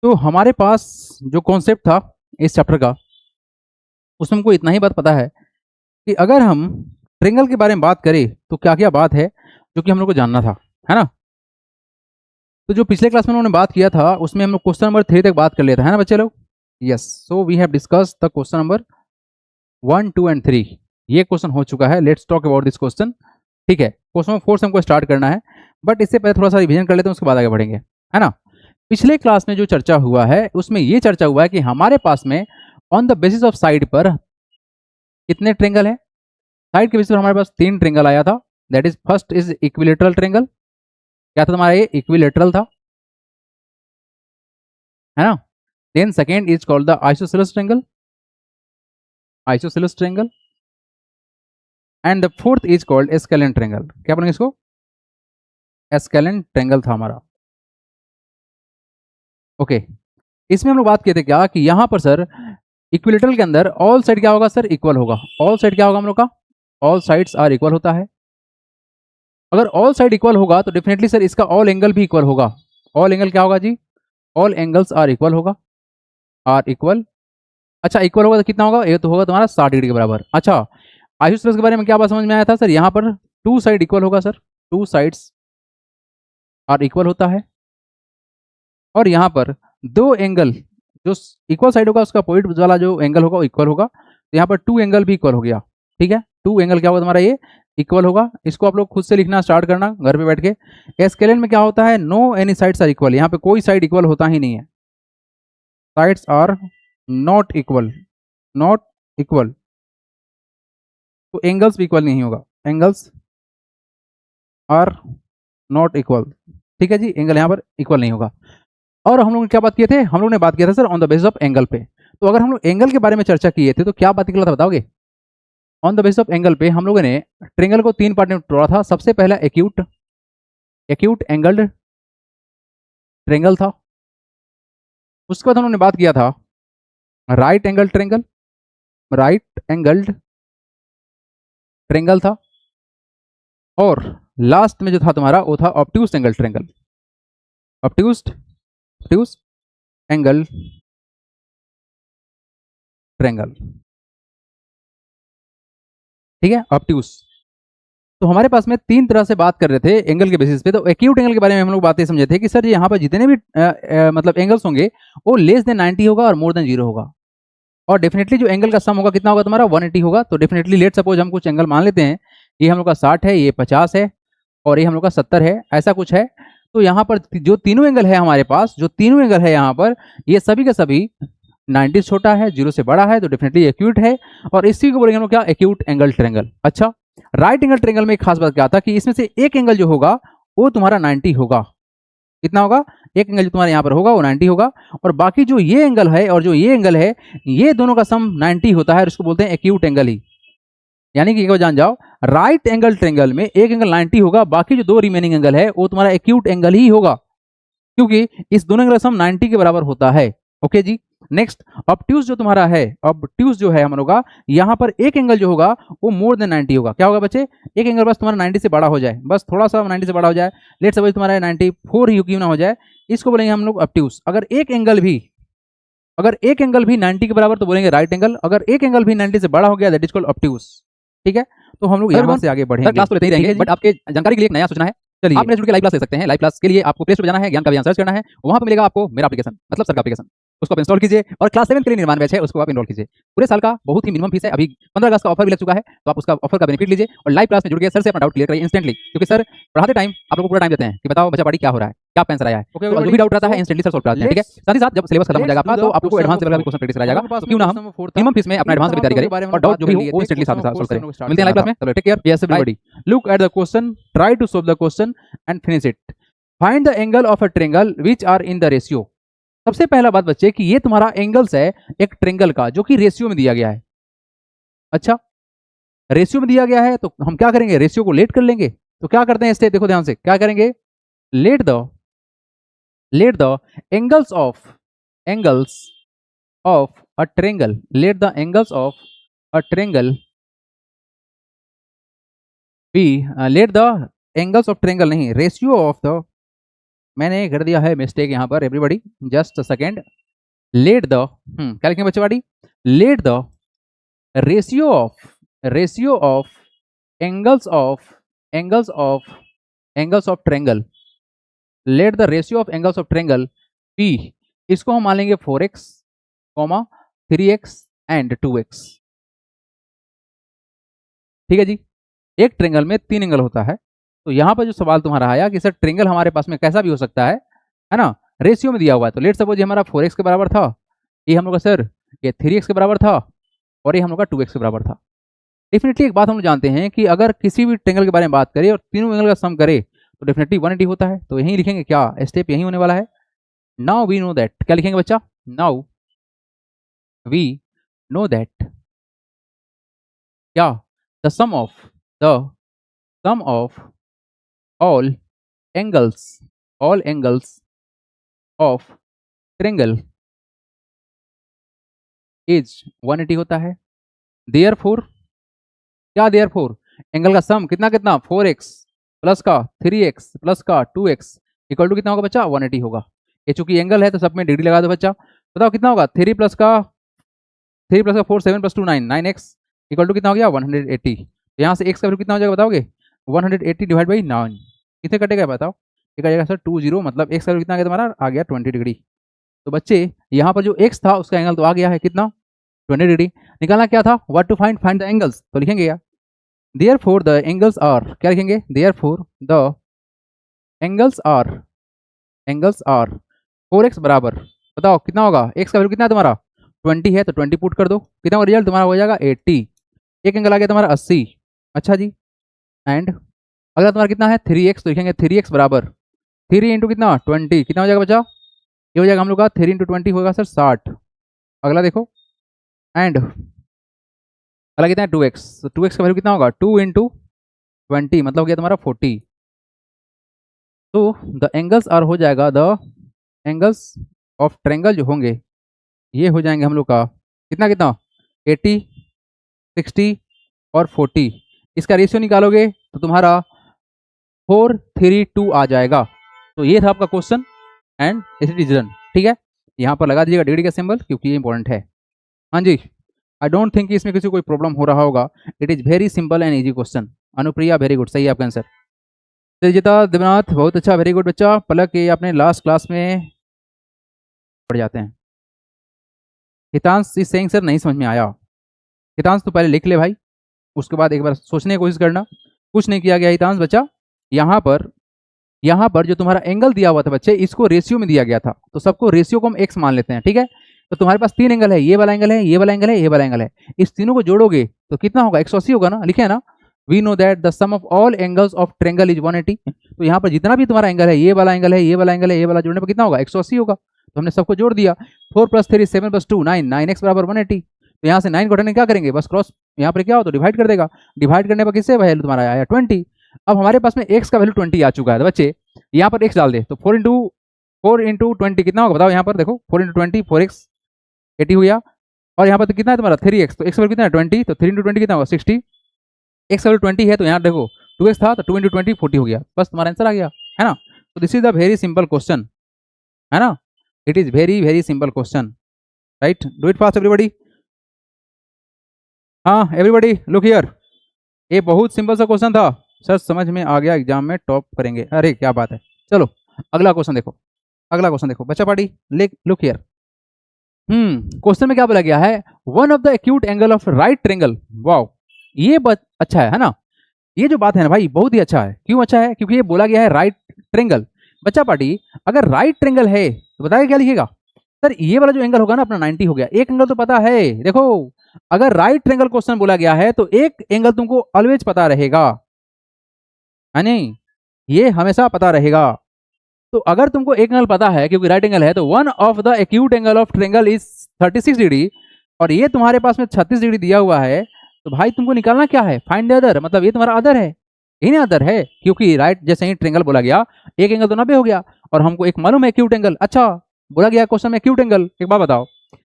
तो हमारे पास जो कॉन्सेप्ट था इस चैप्टर का, उसमें हमको इतना ही बात पता है कि अगर हम ट्रेंगल के बारे में बात करें तो क्या क्या बात है जो कि हम लोग को जानना था, है ना। तो जो पिछले क्लास में उन्होंने बात किया था उसमें हम लोग क्वेश्चन नंबर 3 तक बात कर लिया था, है ना बच्चे लोग। Yes, so we have discuss the question number 1, 2 and 3। ये क्वेश्चन हो चुका है। Let's talk about this question. ठीक है, क्वेश्चन नंबर 4 से हमको स्टार्ट करना है, बट इससे पहले थोड़ा सा रिवीजन कर लेते हैं, उसके बाद आगे बढ़ेंगे, है ना। पिछले क्लास में जो चर्चा हुआ है उसमें ये चर्चा हुआ है कि हमारे पास में on the basis of side पर कितने ट्रेंगल है। साइड के बेसिस पर हमारे पास 3 ट्रेंगल आया था। That is first is equilateral triangle. क्या था तुम्हारा, ये इक्विलेटरल था, है ना। Then second is called the isosceles triangle, isosceles triangle. And the fourth is called scalene triangle. क्या बोलेंगे इसको, एस्केलेंट ट्रेंगल था हमारा। ओके, इसमें हम लोग बात किए थे क्या कि यहां पर सर इक्विलेटरल के अंदर ऑल साइड क्या होगा सर, इक्वल होगा। ऑल साइड क्या होगा हम लोग का, ऑल साइड्स आर इक्वल होता है। अगर ऑल साइड इक्वल होगा तो डेफिनेटली सर इसका ऑल एंगल भी इक्वल होगा। ऑल एंगल क्या होगा जी, ऑल एंगल्स आर इक्वल होगा, आर इक्वल। अच्छा, इक्वल होगा तो कितना होगा, ये तो होगा तुम्हारा 60 डिग्री के बराबर। अच्छा, आइसोसेलेस के बारे में क्या बात समझ में आया था सर, यहाँ पर टू साइड इक्वल होगा sir, two sides are equal होता है। और यहाँ पर दो एंगल जो इक्वल साइड होगा उसका अपोजिट वाला जो एंगल होगा वो इक्वल होगा, तो यहाँ पर टू एंगल भी इक्वल हो गया। ठीक है, टू एंगल क्या होगा तुम्हारा, ये इक्वल होगा। इसको आप लोग खुद से लिखना स्टार्ट करना घर पे बैठ के। एस्केलेन में क्या होता है, no any sides are equal, यहाँ पे कोई साइड इक्वल होता ही नहीं है। Sides are not equal, not equal, तो एंगल्स भी इक्वल नहीं होगा, एंगल्स आर नॉट इक्वल। ठीक है जी, एंगल यहाँ पर इक्वल नहीं होगा। और हम लोग क्या बात किए थे, हम लोग ने बात किया था sir on the basis of angle पे। तो अगर हम लोग एंगल के बारे में चर्चा किए थे तो क्या बात निकला था बताओगे। On the basis of angle पे हम लोगों ने ट्रेंगल को 3 पार्ट में तोड़ा था। सबसे पहला एक्यूट, एक्यूट एंगल्ड ट्रेंगल था। उसके बाद हम लोगों ने बात किया था right angle triangle, right angled triangle था। और लास्ट में जो था तुम्हारा वो था obtuse angle triangle, obtuse obtuse angle triangle. ठीक है, ऑब्ट्यूज। तो हमारे पास में 3 तरह से बात कर रहे थे एंगल के बेसिस पे। तो एक्यूट एंगल के बारे में हम लोग बातें समझे थे कि सर यहाँ पर जितने भी मतलब एंगल्स होंगे वो लेस देन 90 होगा और मोर देन 0 होगा। और डेफिनेटली जो एंगल का सम होगा कितना होगा तुम्हारा, 180 होगा। तो डेफिनेटली लेट सपोज हम कुछ एंगल मान लेते हैं, ये हम लोग का 60 है, ये 50 है और ये हम लोग का 70 है, ऐसा कुछ है। तो यहाँ पर जो तीनों एंगल है हमारे पास, जो तीनों एंगल है यहाँ पर, ये सभी के सभी 90 छोटा है, 0 से बड़ा है, तो डेफिनेटली एक्यूट है। और इसी को बोलेंगे हम लोग क्या, एक्यूट एंगल ट्रेंगल। अच्छा, राइट एंगल ट्रेंगल में एक खास बात क्या था कि इसमें से एक एंगल जो होगा वो तुम्हारा 90 होगा। कितना होगा, एक एंगल जो तुम्हारे यहाँ पर होगा वो 90 होगा। और बाकी जो ये एंगल है और जो ये एंगल है, ये दोनों का सम 90 होता है और इसको बोलते हैं एक्यूट एंगल ही। यानी कि एक बार जान जाओ, राइट एंगल ट्रेंगल में एक एंगल 90 होगा, बाकी जो 2 रिमेनिंग एंगल है वो तुम्हारा एक्यूट एंगल ही होगा, क्योंकि इस दोनों एंगल का सम 90 के बराबर होता है। ओके जी। नेक्स्ट, ऑब्ट्यूज जो तुम्हारा है, ऑब्ट्यूज जो है हम लोग का, यहाँ पर एक एंगल जो होगा वो मोर देन 90 होगा। क्या होगा बच्चे, एक एंगल बस तुम्हारा 90 से बड़ा हो जाए, बस थोड़ा सा 90 से बड़ा हो जाए, लेट सपोज तुम्हारा 94 ही क्यों ना हो जाए, इसको बोलेंगे हम लोग ऑब्ट्यूज। अगर एक एंगल भी 90 के बराबर तो बोलेंगे राइट एंगल। अगर एक एंगल भी 90 से बड़ा हो गया दैट इज कॉल्ड ऑब्ट्यूज। ठीक है, तो हम लोग यहाँ से आगे बढ़ेंगे। क्लास तो लेते ही रहेंगे, बट आपके जानकारी के लिए एक नया सूचना है। चलिए, आप मेरे जुड़ के लाइव क्लास ले सकते हैं। लाइव क्लास के लिए आपको प्ले स्टोर पर जाना है, ज्ञान का अभियान सर्च करना है, वहां पर मिलेगा आपको मेरा एप्लीकेशन, मतलब सर का एप्लीकेशन, उसको आप इंस्टॉल कीजिए। और क्लास 7 के लिए निर्माण बैच है, उसको आप इनरोल कीजिए। पूरे साल का बहुत ही मिनिमम फीस है। अभी 15 अगस्त का ऑफर भी लग चुका है, तो आप उसका ऑफर का बेनिफिट लीजिए और लाइव क्लास में जुड़ के सर से अपना डाउट क्लियर करिए इंस्टेंटली, क्योंकि सर पढ़ाते टाइम आप लोगों को पूरा टाइम देते हैं कि बताओ बच्चा पढ़ी क्या हो रहा है, क्या आंसर आया है। तो जो भी डाउट रहता है इंस्टेंटली सर सॉल्व कराते हैं। ठीक है, साथ ही साथ जब सिलेबस खत्म हो जाएगा आपका तो आप लोगों को एडवांस लेवल का क्वेश्चन प्रैक्टिस कराया जाएगा। तो क्यों ना हम मिनिमम फीस में अपना एडवांस की तैयारी करें और डाउट जो भी हो वो इंस्टेंटली सॉल्व करें। मिलते हैं लाइव क्लास में। चलो take care, yes everybody, look at the question, try to solve the question and finish it. Find the angle of a triangle which are in the ratio. सबसे पहला बात बच्चे कि ये तुम्हारा एंगल्स है एक ट्रायंगल का जो कि रेशियो में दिया गया है। अच्छा, रेशियो में दिया गया है तो हम क्या करेंगे, रेशियो को लेट कर लेंगे। तो क्या करते हैं इससे, देखो ध्यान से क्या करेंगे, let the angles of a triangle, let the angles of a triangle be, let the angles of triangle नहीं, रेशियो ऑफ द मैंने कर दिया है मिस्टेक यहाँ पर everybody, just a second. Let the क्या लिखेंगे बच्चे बाड़ी, let the ratio of angles of angles of angles of triangle, let the ratio of angles of triangle P, इसको हम मान लेंगे 4x, 3x एंड 2x। ठीक है जी, एक ट्रेंगल में 3 एंगल होता है। तो यहाँ पर जो सवाल तुम्हारा आया कि सर ट्रेंगल हमारे पास में कैसा भी हो सकता है ना, रेशियो में दिया हुआ है। तो लेट सपोज ये हमारा 4x के बराबर था, ये हम लोग का सर ये 3x के बराबर था, और ये हम लोग का 2x के बराबर था। डेफिनेटली एक बात हम लोग जानते हैं कि अगर किसी भी ट्रेंगल के बारे में बात करें और तीनों एंगल का सम करे तो डेफिनेटली 180 होता है। तो यही लिखेंगे, क्या स्टेप यही होने वाला है। नाउ वी नो दैट, क्या लिखेंगे बच्चा, नाउ वी नो दैट क्या, the sum of all angles of triangle is 180 होता है। देयरफॉर क्या, देयरफॉर एंगल का सम कितना कितना 4x प्लस का 3x प्लस का 2x इक्वल टू कितना होगा बच्चा, 180 होगा। ये चूंकि एंगल है तो सब में डिग्री लगा दो बच्चा। बताओ कितना होगा, 3 प्लस का 4 7 प्लस 2 9 9x इक्वल टू कितना हो गया 180। तो यहाँ से x का वैल्यू कितना हो जाएगा बताओगे, 180 डिवाइड बाई 9 कितने कटेगा बताओ, ये कटेगा सर 20, मतलब x का वैल्यू कितना आ गया तुम्हारा, आ गया 20 डिग्री। तो बच्चे यहाँ पर जो x था उसका एंगल तो आ गया है कितना, 20 डिग्री। निकालना क्या था, what to find the angles, तो लिखेंगे यार देयरफॉर द एंगल्स आर, क्या लिखेंगे, therefore the angles are 4x बराबर, बताओ कितना होगा, x का वैल्यू कितना है तुम्हारा 20 है, तो 20 पुट कर दो, कितना होगा रिजल्ट तुम्हारा हो जाएगा 80। एक एंगल आ गया तुम्हारा 80। अच्छा जी, एंड अगला तुम्हारा कितना है 3x, तो लिखेंगे 3x बराबर 3 इंटू कितना 20, कितना हो जाएगा बच्चा, ये हो जाएगा हम लोग का 3 इंटू 20 होगा सर 60। अगला देखो, एंड अगला कितना है 2x, तो 2x का वैल्यू कितना होगा 2 इंटू 20, मतलब हो गया तुम्हारा 40। तो द एंगल्स आर हो जाएगा, द एंगल्स ऑफ ट्रेंगल जो होंगे ये हो जाएंगे हम लोग का कितना कितना 80, 60 और 40। इसका रेशियो निकालोगे तो तुम्हारा 432 आ जाएगा। तो ये था आपका question and it is done. ठीक है, यहाँ पर लगा दीजिएगा डिग्री का सिंबल क्योंकि ये इंपॉर्टेंट है। हाँ जी, आई डोंट थिंक इसमें किसी को कोई प्रॉब्लम हो रहा होगा। It is very simple and easy question. Anupriya very good, सही है आपका आंसर। तेजिता दिवनाथ बहुत अच्छा, वेरी गुड बच्चा। पलक ये आपने लास्ट क्लास में पढ़ जाते हैं। हितांश इस सेइंग सर नहीं समझ में आया। हितांश तो पहले लिख ले भाई, उसके बाद एक बार सोचने की कोशिश करना। कुछ नहीं किया गया हितांश बच्चा, यहाँ पर जो तुम्हारा एंगल दिया हुआ था बच्चे, इसको रेशियो में दिया गया था, तो सबको रेशियो को हम एक्स मान लेते हैं। ठीक है, तो तुम्हारे पास 3 एंगल है, ये वाला एंगल है, ये वाला एंगल है, ये वाला एंगल है। इस तीनों को जोड़ोगे तो कितना होगा 180 होगा ना, लिखे है ना, we know that the sum of all angles of triangle is 180। तो यहाँ पर जितना भी तुम्हारा एंगल है, ये वाला एंगल है, ये वाला एंगल है, ये वाला जोड़ने पर कितना होगा 180 होगा। तो हमने सबको जोड़ दिया, 4 + 3 7 + 2 9, 9x बराबर 180। तो यहाँ से 9 को हटाने क्या करेंगे, बस क्रॉस यहाँ पर क्या हो तो डिवाइड कर देगा। डिवाइड करने पर किससे वैल्यू तुम्हारा आया 20। अब हमारे पास में x का वैल्यू 20 आ चुका है। तो बच्चे यहाँ पर x डाल दे, तो 4 इंटू 20 कितना होगा बताओ, यहाँ पर देखो 4 इंटू 20 4x 80 हो गया। और यहाँ पर तो कितना है तुम्हारा 3x, तो x वैल्यू कितना है 20, तो 3 इंटू 20 कितना होगा 60। x वैल्यू 20 है तो यहाँ देखो 2x था तो 2 इंटू 20 40 हो गया, बस तुम्हारा आंसर आ गया, है ना। तो this is the very simple question, है ना। It is very very simple question, right. Do it fast everybody. हाँ एवरीबॉडी लुक हियर, ये बहुत सिंपल सा क्वेश्चन था सर, समझ में आ गया, एग्जाम में टॉप करेंगे। अरे क्या बात है, चलो अगला क्वेश्चन देखो। अगला क्वेश्चन देखो बच्चा पार्टी, लुक हियर। क्वेश्चन में क्या बोला गया है, one of the acute angle of right triangle. Wow, ये अच्छा है ना। ये जो बात है ना भाई बहुत ही अच्छा है। क्यों अच्छा है, क्योंकि ये बोला गया है राइट ट्रेंगल। बच्चा पार्टी अगर राइट ट्रेंगल है तो बताइए क्या लिखेगा सर, ये वाला जो एंगल होगा ना अपना 90 हो गया। एक एंगल तो पता है, देखो अगर राइट ट्रेंगल क्वेश्चन बोला गया है तो एक एंगल तुमको ऑलवेज पता रहेगा, है नहीं, ये हमेशा पता रहेगा। तो अगर तुमको एक एंगल पता है क्योंकि राइट एंगल है, तो one of the acute angle of triangle is 36 degree, और ये तुम्हारे पास में 36 डिग्री दिया हुआ है। तो भाई तुमको निकालना क्या है, फाइंड द अदर, मतलब ये तुम्हारा अदर है, यही ना अदर है, क्योंकि राइट जैसे ही ट्रेंगल बोला गया एक एंगल तो 90 हो गया, और हमको एक मालूम है एक्यूट एंगल। अच्छा बोला गया क्वेश्चन में एक्यूट एंगल, एक बात बताओ,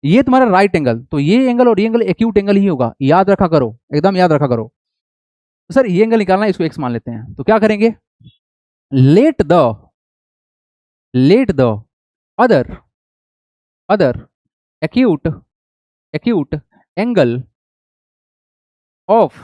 ये तुम्हारा राइट एंगल, तो ये एंगल और ये एंगल एक्यूट एंगल ही होगा, याद रखा करो, एकदम याद रखा करो। तो सर ये एंगल निकालना है, इसको एक्स मान लेते हैं, तो क्या करेंगे, let the let the other other acute acute angle of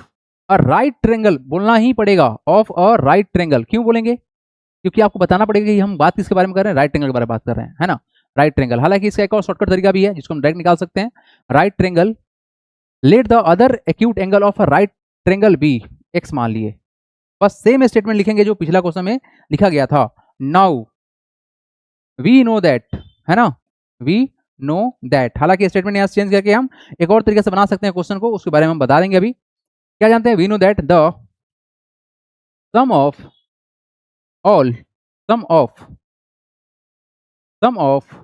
a right triangle, बोलना ही पड़ेगा, ऑफ अ राइट ट्रेंगल। क्यों बोलेंगे? क्योंकि आपको बताना पड़ेगा कि हम बात किसके बारे में कर रहे हैं, राइट ट्रेंगल के बारे में बात कर रहे हैं, है ना। राइट ट्रेंगल, हालांकि इसका एक और शॉर्टकट तरीका भी है जिसको हम डायरेक्ट निकाल सकते हैं। Right triangle let the other acute angle of a right triangle be x मान लिए। बस सेम स्टेटमेंट लिखेंगे जो पिछला क्वेश्चन में लिखा गया था। नाउ वी नो दैट, है ना, वी नो दैट। हालांकि स्टेटमेंट यहां चेंज करके हम एक और तरीके से बना सकते हैं क्वेश्चन को, उसके बारे में हम बता देंगे अभी। क्या जानते हैं? We know that the sum of all sum of sum of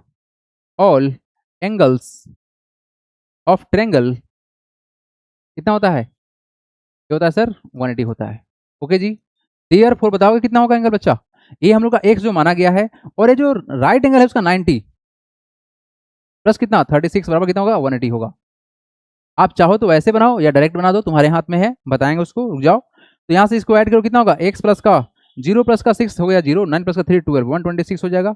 all angles of triangle कितना होता है? क्या होता है सर? 180 होता है। ओके जी। देयरफॉर बताओगे कितना होगा एंगल बच्चा? ये हम लोग का एक्स जो माना गया है, और ये जो राइट एंगल है उसका 90 प्लस कितना 36 बराबर कितना होगा? 180 होगा। आप चाहो तो ऐसे बनाओ या डायरेक्ट बना दो, तुम्हारे हाथ में है, बताएंगे उसको, रुक जाओ। तो यहाँ से इसको ऐड करो, कितना होगा? एक्स प्लस का 0 प्लस का 6 हो गया 0, 9 प्लस का 3 12, 126 हो जाएगा,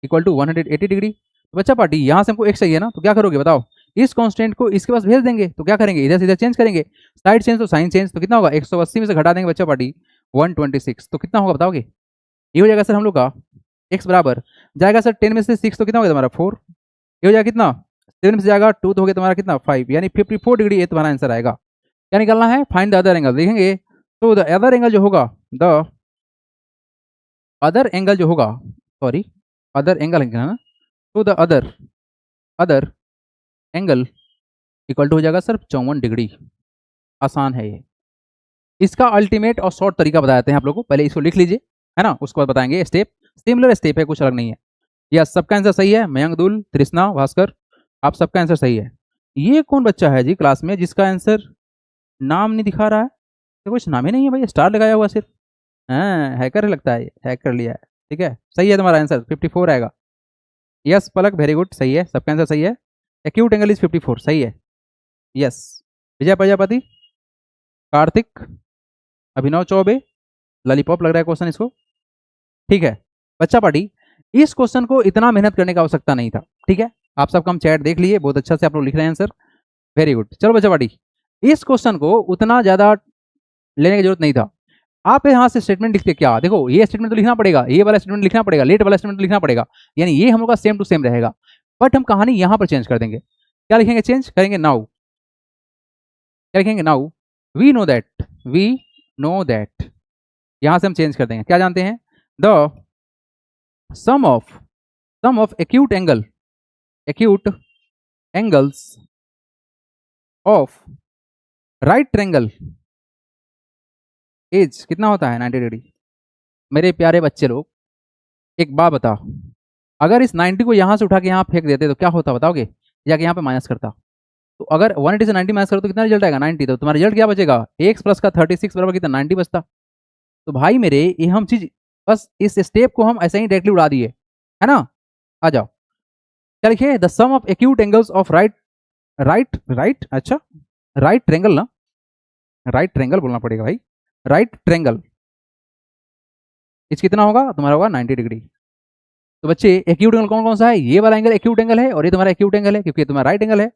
इक्वल टू 180 डिग्री। तो बच्चा पार्टी यहाँ से हमको एक्स चाहिए ना, तो क्या करोगे बताओ? इस कांस्टेंट को इसके पास भेज देंगे, तो क्या करेंगे? इधर से इधर चेंज करेंगे, साइड चेंज तो साइन चेंज, तो कितना होगा? 180 में से घटा देंगे बच्चा पार्टी 126, तो कितना होगा बताओगे? ये हो जाएगा सर हम लोग का एक्स बराबर जाएगा सर 10 में से 6, तो कितना होगा तुम्हारा 4। ये हो जाएगा कितना? 7 में से जाएगा 2, तो हो गया तुम्हारा कितना 5, यानी 54 डिग्री ये तुम्हारा आंसर आएगा। क्या निकालना है? Find the other angle. देखेंगे तो द अदर एंगल जो होगा, द अदर एंगल जो होगा, सॉरी अदर एंगल है ना, तो the other angle equal to हो जाएगा सर 54 डिग्री। आसान है ये। इसका अल्टीमेट और शॉर्ट तरीका बताते हैं आप लोग को, पहले इसको लिख लीजिए, है ना, उसके बाद बताएंगे स्टेप। सिमिलर स्टेप है, कुछ अलग नहीं है। यस, सबका आंसर सही है। मयंक दुल, तृष्णा, भास्कर, आप सबका आंसर सही है। ये कौन बच्चा है जी क्लास में जिसका आंसर नाम नहीं दिखा रहा है? तो कुछ नाम ही नहीं है भाई, स्टार लगाया हुआ सिर्फ। हाँ, हैकर लगता है, हैक कर लिया है। ठीक है, सही है तुम्हारा आंसर, 54 आएगा। यस पलक, वेरी गुड, सही है, सबका आंसर सही है। एक्यूट एंगल इज 54, सही है। यस, विजय प्रजापति, कार्तिक, अभिनव चौबे, लॉलीपॉप लग रहा है क्वेश्चन इसको। ठीक है बच्चा पार्टी, इस क्वेश्चन को इतना मेहनत करने की आवश्यकता नहीं था। ठीक है, आप सबका हम चैट देख लिए, बहुत अच्छा से आप लोग लिख रहे हैं आंसर, वेरी गुड। चलो बच्चा पार्टी, इस क्वेश्चन को उतना ज्यादा लेने की जरूरत नहीं था। आप यहाँ से स्टेटमेंट लिखते क्या? देखो ये स्टेटमेंट तो लिखना पड़ेगा, ये वाला स्टेटमेंट लिखना पड़ेगा, लेट वाला स्टेटमेंट तो लिखना पड़ेगा, यानी ये हम लोग का सेम टू सेम रहेगा। बट हम कहानी यहाँ पर चेंज कर देंगे। क्या लिखेंगे? चेंज करेंगे नाउ। क्या लिखेंगे? Now we know that. यहां से हम चेंज कर देंगे, क्या जानते हैं? The sum of acute angles of right triangle is कितना होता है? 90 डिग्री। मेरे प्यारे बच्चे लोग, एक बात बताओ, अगर इस 90 को यहां से उठा के यहां फेंक देते तो क्या होता बताओगे? जाके यहां पे माइनस करता, तो अगर 180 से 90 माइनस करो तो कितना रिजल्ट आएगा? 90। तो तुम्हारा रिजल्ट क्या बचेगा? एक्स प्लस का 36 बराबर कितना? 90 बचता। तो भाई मेरे, ये हम चीज बस इस स्टेप को हम ऐसे ही डायरेक्टली उड़ा दिए, है ना। आ जाओ, क्या लिखे? The sum of acute angles of right right right अच्छा राइट ट्रेंगल ना, राइट ट्रेंगल बोलना पड़ेगा भाई, राइट ट्रेंगल इस कितना होगा? तुम्हारा होगा 90 डिग्री। तो बच्चे एक्यूट एंगल कौन कौन सा है? ये वाला एंगल एक्यूट एंगल है, और ये तुम्हारा एक्यूट एंगल है क्योंकि तुम्हारा राइट एंगल है।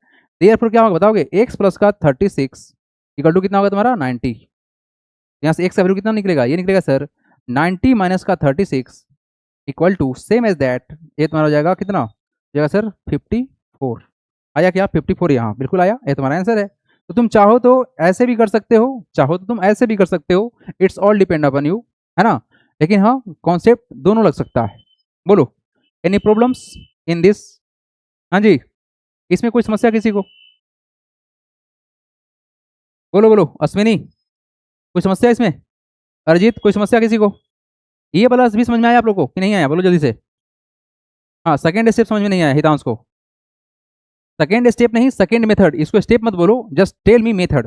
देयरफॉर क्या होगा बताओगे? एक्स प्लस का 36 इक्वल टू कितना होगा तुम्हारा? 90। यहाँ से एक्स का वैल्यू कितना निकलेगा? ये निकलेगा सर 90 माइनस का 36 equal to same as that, ये तुम्हारा हो जाएगा कितना? हो जाएगा सर 54। आया क्या? 54 यहाँ बिल्कुल आया, ये तुम्हारा आंसर है। तो तुम चाहो तो ऐसे भी कर सकते हो, चाहो तो तुम ऐसे भी कर सकते हो, it's all depend upon you, है ना। लेकिन हाँ, कॉन्सेप्ट दोनों लग सकता है। बोलो, एनी प्रॉब्लम्स इन दिस? हाँ जी, इसमें कोई समस्या किसी को? बोलो बोलो, अश्विनी कोई समस्या इसमें? अरिजीत कोई समस्या किसी को? ये वाला भी समझ में आया आप लोग को कि नहीं आया? बोलो जल्दी से। हाँ, सेकंड स्टेप समझ में नहीं आया हितांश को? सेकंड स्टेप नहीं, सेकंड मेथड, इसको स्टेप मत बोलो, जस्ट टेल मी मेथड,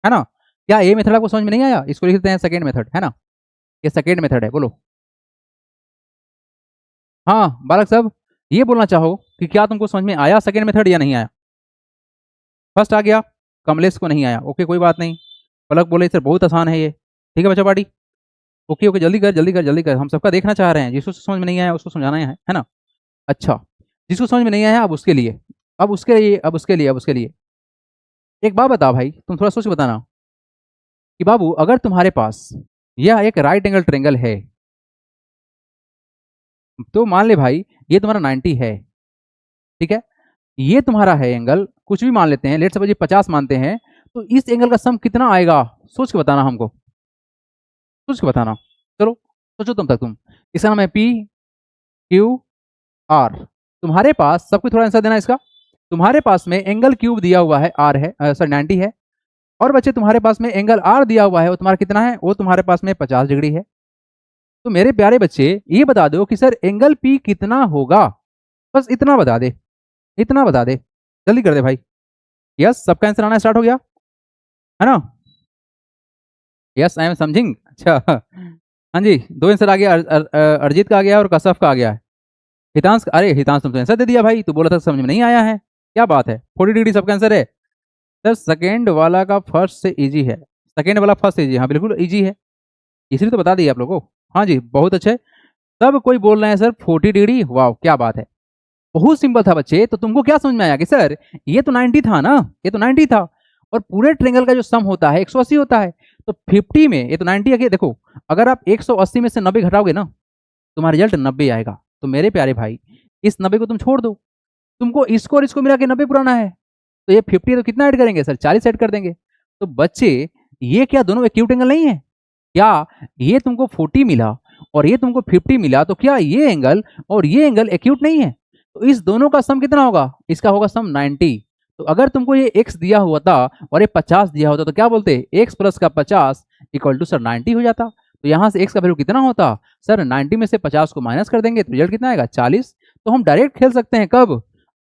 है ना। क्या ये मेथड आपको समझ में नहीं आया? इसको लिखते हैं सेकंड मेथड, है ना, ये सेकंड मेथड है। बोलो हाँ बालक साहब, ये बोलना चाहो कि क्या तुमको समझ में आया सेकंड मेथड या नहीं आया? फर्स्ट आ गया, कमलेश को नहीं आया, ओके कोई बात नहीं। पलक बोले सर बहुत आसान है ये। ठीक है बच्चा पार्टी, ओके ओके, जल्दी कर जल्दी कर जल्दी कर, हम सबका देखना चाह रहे हैं, जिसको समझ में नहीं आया उसको समझाना है ना। अच्छा, जिसको समझ में नहीं आया अब उसके लिए, अब उसके लिए, अब उसके लिए, अब उसके लिए एक बात बता भाई, तुम थोड़ा सोच के बताना कि बाबू अगर तुम्हारे पास यह एक राइट एंगल ट्रेंगल है, तो मान ले भाई ये तुम्हारा 90 है, ठीक है, ये तुम्हारा है एंगल, कुछ भी मान लेते हैं, लेट सपोज ये 50 मानते हैं, तो इस एंगल का सम कितना आएगा, सोच के बताना हमको, सोच के बताना। चलो सोचो तुम तक, तुम, इसका नाम है पी क्यू आर। तुम्हारे पास सबको थोड़ा आंसर देना इसका, तुम्हारे पास में एंगल क्यूब दिया हुआ है आर है, सॉरी 90 है, और बच्चे तुम्हारे पास में एंगल आर दिया हुआ है, वो तुम्हारा कितना है, वो तुम्हारे पास में 50 डिग्री है। तो मेरे प्यारे बच्चे ये बता दो कि सर एंगल पी कितना होगा, बस इतना बता दे, इतना बता दे, जल्दी कर दे भाई। यस, सबका आंसर आना स्टार्ट हो गया है ना। यस आई एम समझिंग, अच्छा हाँ जी, दो आंसर आ गया, अरिजीत का आ गया और कशफ का आ गया है। हितांश, अरे हितांश तुम तो आंसर दे दिया भाई, तू बोला था समझ में नहीं आया है, क्या बात है, 40 डिग्री सबका आंसर है। सर सेकेंड वाला का फर्स्ट से इजी है, सेकेंड वाला फर्स्ट से इजी, हाँ बिल्कुल इजी है, इसलिए तो बता दिया आप लोगों को। हाँ जी बहुत अच्छे, सब कोई बोल रहे हैं सर 40 डिग्री, वाह क्या बात है, बहुत सिंपल था बच्चे। तो तुमको क्या समझ में आया कि सर ये तो 90 था ना, ये तो 90 था, और पूरे ट्रेंगल का जो सम होता है 180 होता है, तो 50 में ये तो 90 है, देखो अगर आप 180 में से 90 घटाओगे ना, तुम्हारा रिजल्ट 90 आएगा। तो मेरे प्यारे भाई इस 90 को तुम छोड़ दो, तुमको इसको और इसको मिला के 90 पुराना है, तो ये 50 है तो कितना ऐड करेंगे सर, 40 ऐड कर देंगे। तो बच्चे ये क्या दोनों एक्यूट एंगल नहीं है क्या, ये तुमको 40 मिला और ये तुमको 50 मिला, तो क्या ये एंगल और ये एंगल एक्यूट नहीं है, तो इस दोनों का सम कितना होगा, इसका होगा सम 90। तो अगर तुमको ये x दिया हुआ था और ये 50 दिया होता तो क्या बोलते, x प्लस का 50 इक्वल टू सर 90 हो जाता। तो यहाँ से x का वैल्यू कितना होता सर, 90 में से 50 को माइनस कर देंगे तो रिजल्ट कितना आएगा 40। तो हम डायरेक्ट खेल सकते हैं कब,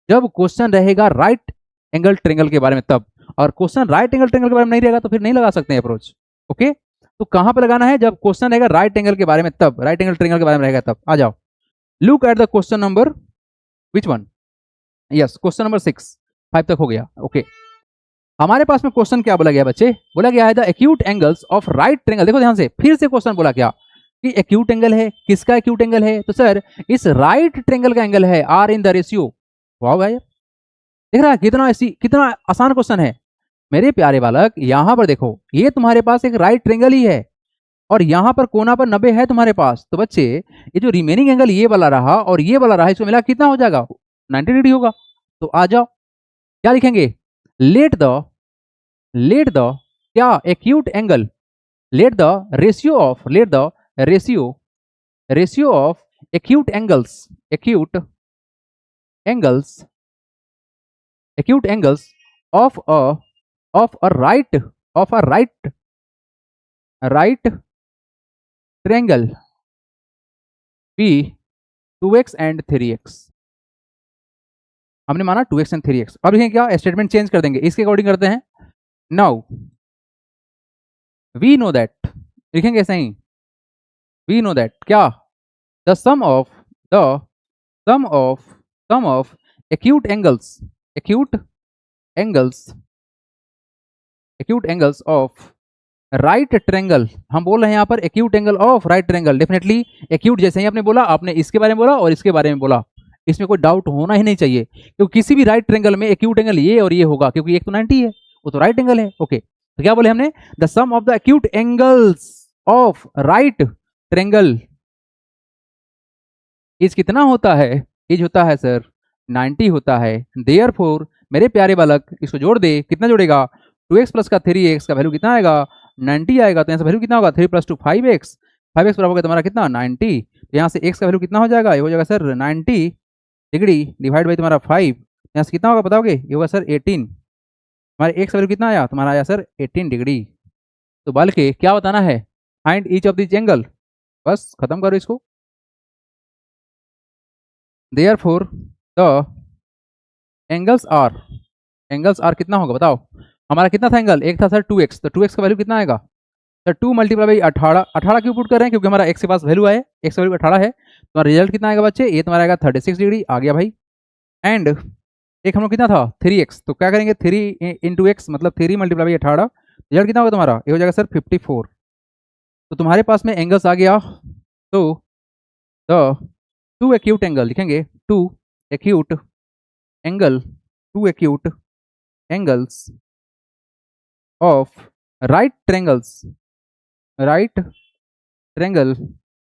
जब क्वेश्चन रहेगा राइट एंगल ट्रेंगल के बारे में तब, और क्वेश्चन राइट एंगल ट्रेंगल के बारे में नहीं रहेगा तो फिर नहीं लगा सकते हैं अप्रोच। ओके, तो कहां पे लगाना है, जब क्वेश्चन रहेगा राइट एंगल के बारे में तब, राइट एंगल ट्रेंगल के बारे में रहेगा तब। आ जाओ, look at the question number which one, yes question number 6, 5 तक हो गया। ओके, हमारे पास में क्वेश्चन क्या बोला गया बच्चे, बोला गया है the acute angles of right triangle. देखो ध्यान से, फिर से क्वेश्चन बोला क्या कि एक्यूट एंगल है, किसका एक्यूट एंगल है, तो सर इस राइट ट्रेंगल का एंगल है आर इन द रेशियो। वाह भाई, देख रहा है कितना ऐसी, कितना आसान क्वेश्चन है मेरे प्यारे बालक। यहां पर देखो ये तुम्हारे पास एक राइट ट्रेंगल ही है, और यहां पर कोना पर 90 है तुम्हारे पास, तो बच्चे ये जो रिमेनिंग एंगल ये वाला रहा और ये वाला रहा, इसको मिला कितना हो जाएगा 90 डिग्री होगा। तो आ जाओ क्या लिखेंगे, लेट द, लेट द क्या acute angle, let the ratio of, let the ratio, ratio of acute angles, acute angles, acute angles of a, of a right, of a right, right triangle be 2x and 3x। हमने माना 2x and 3x, अब लिखें क्या, statement change कर देंगे, इसके according करते हैं। नाउ वी नो दैट, लिखेंगे ऐसे ही, वी नो दैट क्या, the sum of, the sum of, sum of acute angles, acute angles, acute angles of right triangle, हम बोल रहे हैं यहाँ पर acute angle of right triangle, definitely acute जैसे ही आपने बोला, आपने इसके बारे में बोला और इसके बारे में बोला, इसमें कोई डाउट होना ही नहीं चाहिए, क्योंकि किसी भी राइट ट्रेंगल में एक्यूट एंगल ये और ये होगा, क्योंकि एक तो 90 है, वो तो राइट एंगल है। ओके, तो क्या बोले हमने, the sum of the acute angles of right triangle is कितना होता है, इज होता है सर 90 होता है। देयरफॉर मेरे प्यारे बालक इसको जोड़ दे, कितना जोड़ेगा, 2x प्लस का 3x का वैल्यू कितना आएगा 90 आएगा, तो यहाँ से वैल्यू कितना होगा 3 प्लस 2 5x, 5x बराबर तुम्हारा कितना 90, तो यहाँ से x का वैल्यू कितना हो जाएगा, ये हो जाएगा सर 90 डिग्री डिवाइड बाई तुम्हारा 5, यहाँ से कितना होगा बताओगे, ये होगा सर 18, हमारे x का वैल्यू कितना आया तुम्हारा, आया सर 18 डिग्री। तो बल के क्या बताना है, find each of this angle, बस खत्म करो इसको। Therefore the angles are, angles are कितना होगा बताओ, हमारा कितना था एंगल, एक था सर 2x, तो 2x का वैल्यू कितना आएगा सर 2 मल्टीप्लाई बाई 18, 18 क्यों पुट कर रहे हैं, क्योंकि हमारा x के पास वैल्यू है, x का वैल्यू 18 है, तो रिजल्ट कितना आएगा बच्चे, ये तुम्हारा आएगा 36 डिग्री, आ गया भाई। एंड एक हम लोग कितना था 3x, तो क्या करेंगे 3 इंटू एक्स मतलब 3 मल्टीप्लाई बाई 18, रिजल्ट कितना होगा तुम्हारा, ये हो जाएगा सर 54। तो तो तुम्हारे पास में एंगल्स आ गया। तो द टू एक्यूट एंगल लिखेंगे, two acute angle, two acute angles of right triangle